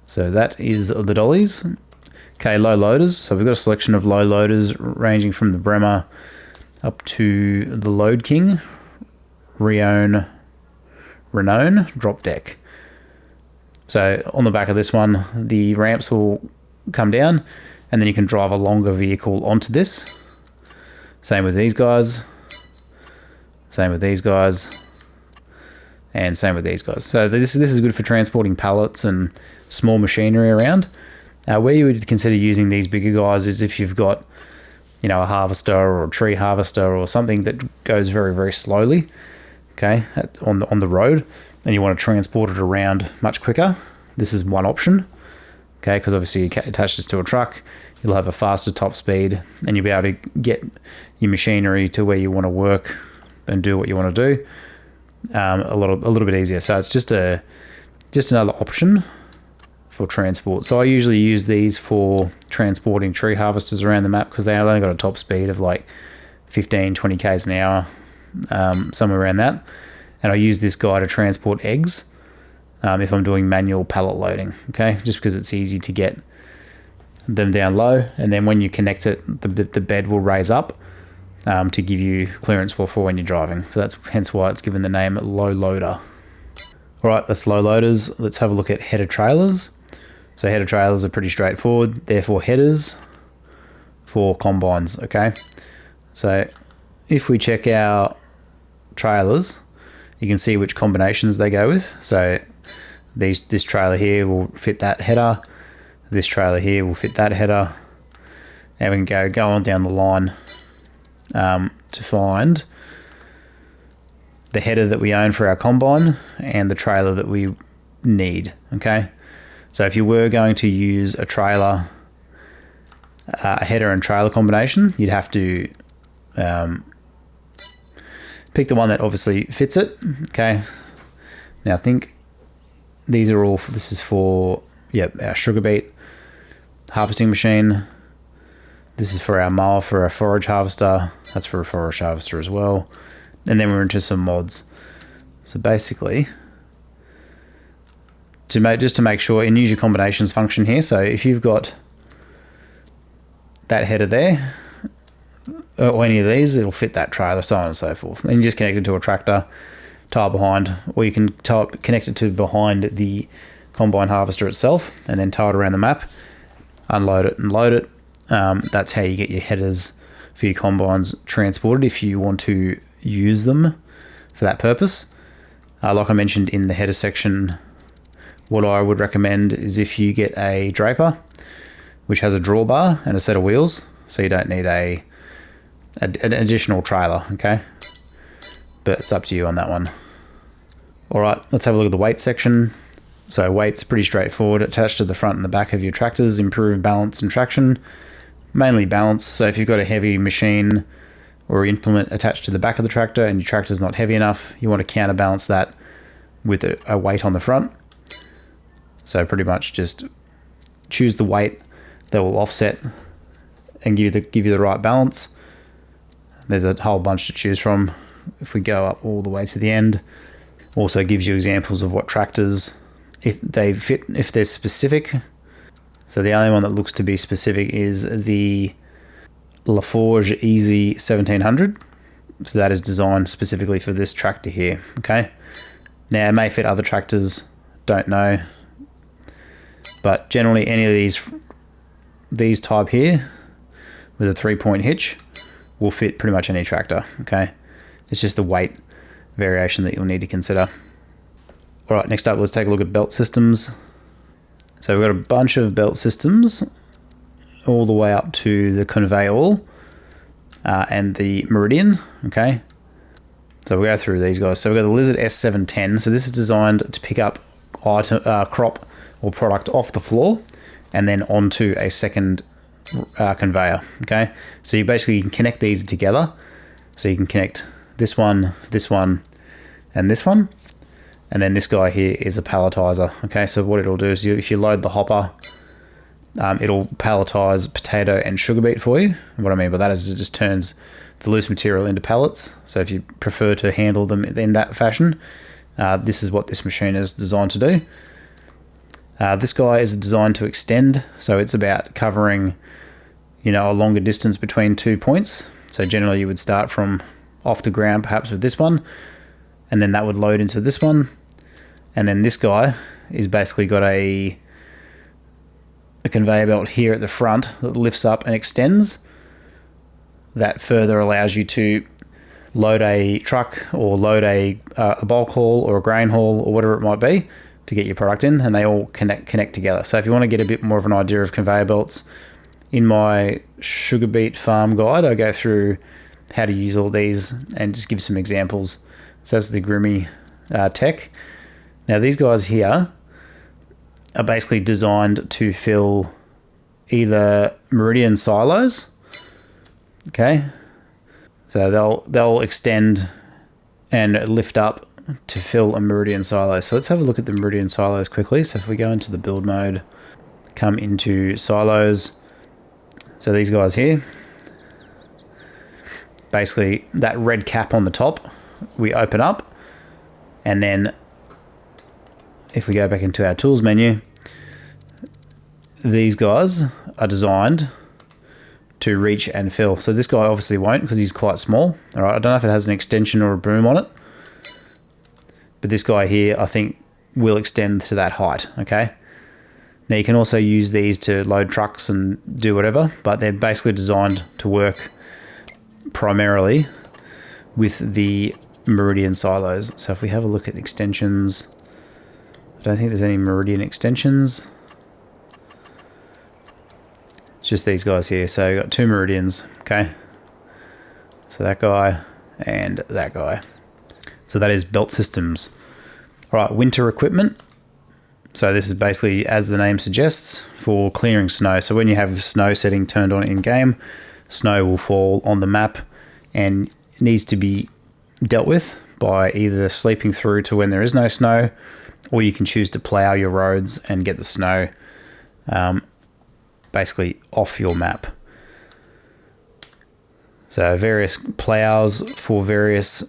So that is the dollies. Okay, low loaders. So we've got a selection of low loaders ranging from the Bremer up to the Load King, Rione, Renown drop deck. So on the back of this one, the ramps will come down, and then you can drive a longer vehicle onto this. Same with these guys. Same with these guys. And same with these guys. So this is good for transporting pallets and small machinery around. Where you would consider using these bigger guys is if you've got, you know, a harvester or a tree harvester or something that goes very, very slowly, okay, on the road, and you want to transport it around much quicker. This is one option, okay, because obviously you attach this to a truck, you'll have a faster top speed, and you'll be able to get your machinery to where you want to work and do what you want to do a little bit easier. So it's just another option for transport. So I usually use these for transporting tree harvesters around the map because they only got a top speed of like 15-20 k's an hour, somewhere around that. And I use this guy to transport eggs if I'm doing manual pallet loading, okay, just because it's easy to get them down low, and then when you connect it, the bed will raise up to give you clearance for when you're driving. So that's hence why it's given the name low loader. All right, that's low loaders. Let's have a look at header trailers. So header trailers are pretty straightforward. Therefore, headers for combines, okay? So if we check our trailers, you can see which combinations they go with. So this trailer here will fit that header. This trailer here will fit that header. And we can go on down the line to find the header that we own for our combine and the trailer that we need, okay? So if you were going to use a trailer, a header and trailer combination, you'd have to pick the one that obviously fits it, okay? Now I think these are all, this is for, our sugar beet harvesting machine. This is for our mower, for our forage harvester. That's for a forage harvester as well. And then we're into some mods. So basically, just to make sure, and use your combinations function here. So if you've got that header there, or any of these, it'll fit that trailer, so on and so forth. And you just connect it to a tractor, tie behind, or you can connect it to behind the combine harvester itself, and then tie it around the map, unload it and load it. That's how you get your headers for your combines transported if you want to use them for that purpose. Like I mentioned in the header section, what I would recommend is if you get a draper which has a drawbar and a set of wheels, so you don't need an additional trailer, okay? But it's up to you on that one. All right, let's have a look at the weight section. So weight's pretty straightforward. Attached to the front and the back of your tractors, improve balance and traction. Mainly balance. So if you've got a heavy machine or implement attached to the back of the tractor and your tractor's not heavy enough, you want to counterbalance that with a weight on the front. So pretty much just choose the weight that will offset and give you the right balance. There's a whole bunch to choose from. If we go up all the way to the end, also gives you examples of what tractors, if they fit, if they're specific. So the only one that looks to be specific is the LaForge Easy 1700. So that is designed specifically for this tractor here, okay? Now it may fit other tractors, don't know. But generally any of these type here with a 3-point hitch will fit pretty much any tractor, okay? It's just the weight variation that you'll need to consider. All right, next up, let's take a look at belt systems. So we've got a bunch of belt systems all the way up to the conveyor and the Meridian, okay? So we'll go through these guys. So we've got the Lizard S710. So this is designed to pick up crop or product off the floor and then onto a second conveyor, okay? So you basically can connect these together. So you can connect this one, and this one. And then this guy here is a palletizer, okay? So what it'll do is if you load the hopper, it'll palletize potato and sugar beet for you. And what I mean by that is it just turns the loose material into pallets. So if you prefer to handle them in that fashion, this is what this machine is designed to do. This guy is designed to extend, so it's about covering, a longer distance between 2 points. So generally you would start from off the ground, perhaps with this one, and then that would load into this one, And then this guy is basically got a conveyor belt here at the front that lifts up and extends. That further allows you to load a truck or load a bulk haul or a grain haul or whatever it might be to get your product in, and they all connect together. So if you want to get a bit more of an idea of conveyor belts, in my sugar beet farm guide, I go through how to use all these and just give some examples. So that's the Grimy Tech. Now these guys here are basically designed to fill either meridian silos. Okay, so they'll extend and lift up to fill a meridian silo. So let's have a look at the meridian silos quickly. So if we go into the build mode, come into silos. So these guys here, basically that red cap on the top, we open up, and then if we go back into our tools menu, these guys are designed to reach and fill. So this guy obviously won't because he's quite small. All right, I don't know if it has an extension or a boom on it, but this guy here I think will extend to that height. Okay. Now you can also use these to load trucks and do whatever, but they're basically designed to work primarily with the meridian silos. So if we have a look at the extensions, I don't think there's any meridian extensions. It's just these guys here. So you've got two meridians, okay? So that guy and that guy. So that is belt systems. All right, winter equipment. So this is basically, as the name suggests, for clearing snow. So when you have snow setting turned on in game, snow will fall on the map and needs to be dealt with by either sleeping through to when there is no snow, or you can choose to plow your roads and get the snow basically off your map. So various plows for various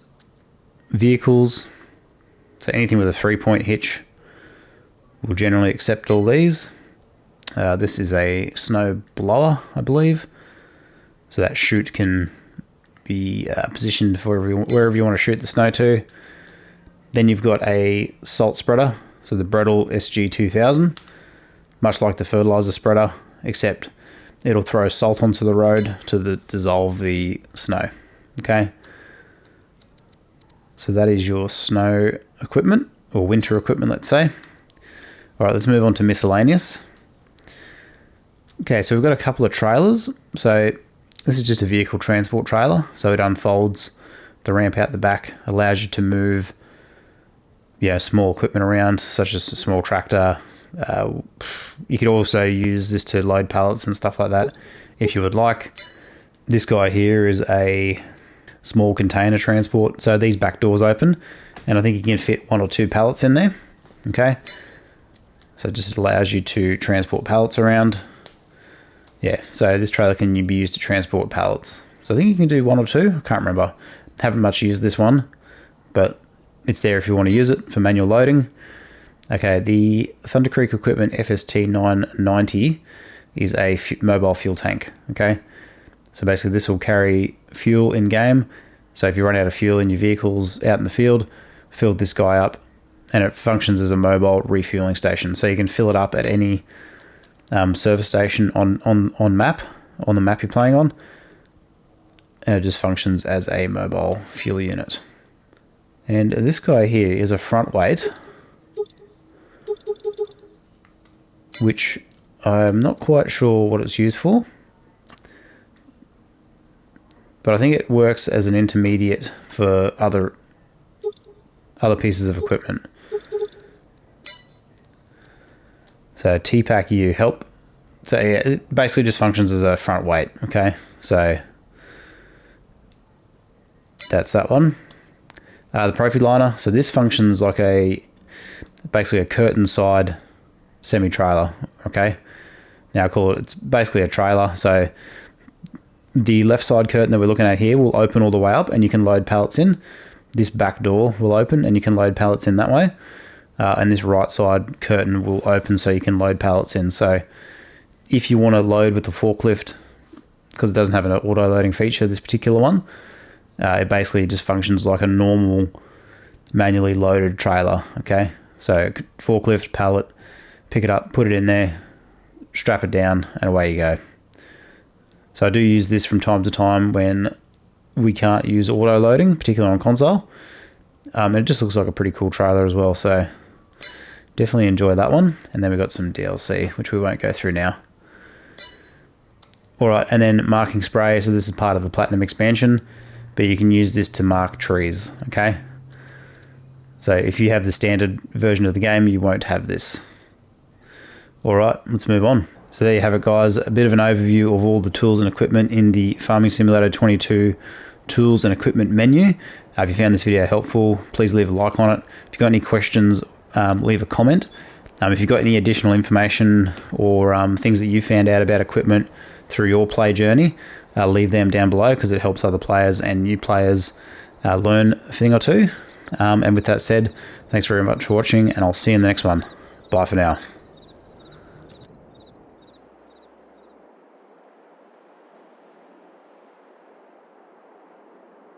vehicles. So anything with a 3-point hitch will generally accept all these. This is a snow blower, I believe. So that chute can be positioned for wherever you want to shoot the snow to. Then you've got a salt spreader, so the Bredel SG2000, much like the fertilizer spreader, except it'll throw salt onto the road to dissolve the snow. Okay, so that is your snow equipment, or winter equipment, let's say. All right, let's move on to miscellaneous. Okay, so we've got a couple of trailers. So this is just a vehicle transport trailer. So it unfolds the ramp out the back, allows you to move small equipment around, such as a small tractor. You could also use this to load pallets and stuff like that if you would like. This guy here is a small container transport. So these back doors open, and I think you can fit 1 or 2 pallets in there. Okay. So it just allows you to transport pallets around. Yeah, so this trailer can be used to transport pallets. So I think you can do 1 or 2. I can't remember. Haven't much used this one, but it's there if you want to use it for manual loading. Okay, the Thunder Creek Equipment FST 990 is a mobile fuel tank. Okay, so basically this will carry fuel in game. So if you run out of fuel in your vehicles out in the field, fill this guy up, and it functions as a mobile refueling station. So you can fill it up at any service station on the map you're playing on, and it just functions as a mobile fuel unit. And this guy here is a front weight, which I'm not quite sure what it's used for, but I think it works as an intermediate for other pieces of equipment. So T-Pack U help. So yeah, it basically just functions as a front weight. Okay, so that's that one. The Profi liner. So this functions like basically a curtain side semi-trailer. Okay, now it's basically a trailer. So the left side curtain that we're looking at here will open all the way up, and you can load pallets in. This back door will open, and you can load pallets in that way. And this right side curtain will open so you can load pallets in. So if you want to load with the forklift, because it doesn't have an auto loading feature, this particular one, it basically just functions like a normal manually loaded trailer. Okay, So forklift, pallet, pick it up, put it in there, strap it down, and away you go. So I do use this from time to time when we can't use auto loading, particularly on console. And it just looks like a pretty cool trailer as well, so definitely enjoy that one. And then we've got some DLC, which we won't go through now. Alright, and then marking spray. So this is part of the Platinum expansion, but you can use this to mark trees, okay? So if you have the standard version of the game, you won't have this. Alright, let's move on. So there you have it, guys. A bit of an overview of all the tools and equipment in the Farming Simulator 22 tools and equipment menu. If you found this video helpful, please leave a like on it. If you've got any questions, leave a comment. If you've got any additional information or things that you found out about equipment through your play journey, leave them down below, because it helps other players and new players learn a thing or two. And with that said, thanks very much for watching, and I'll see you in the next one. Bye for now.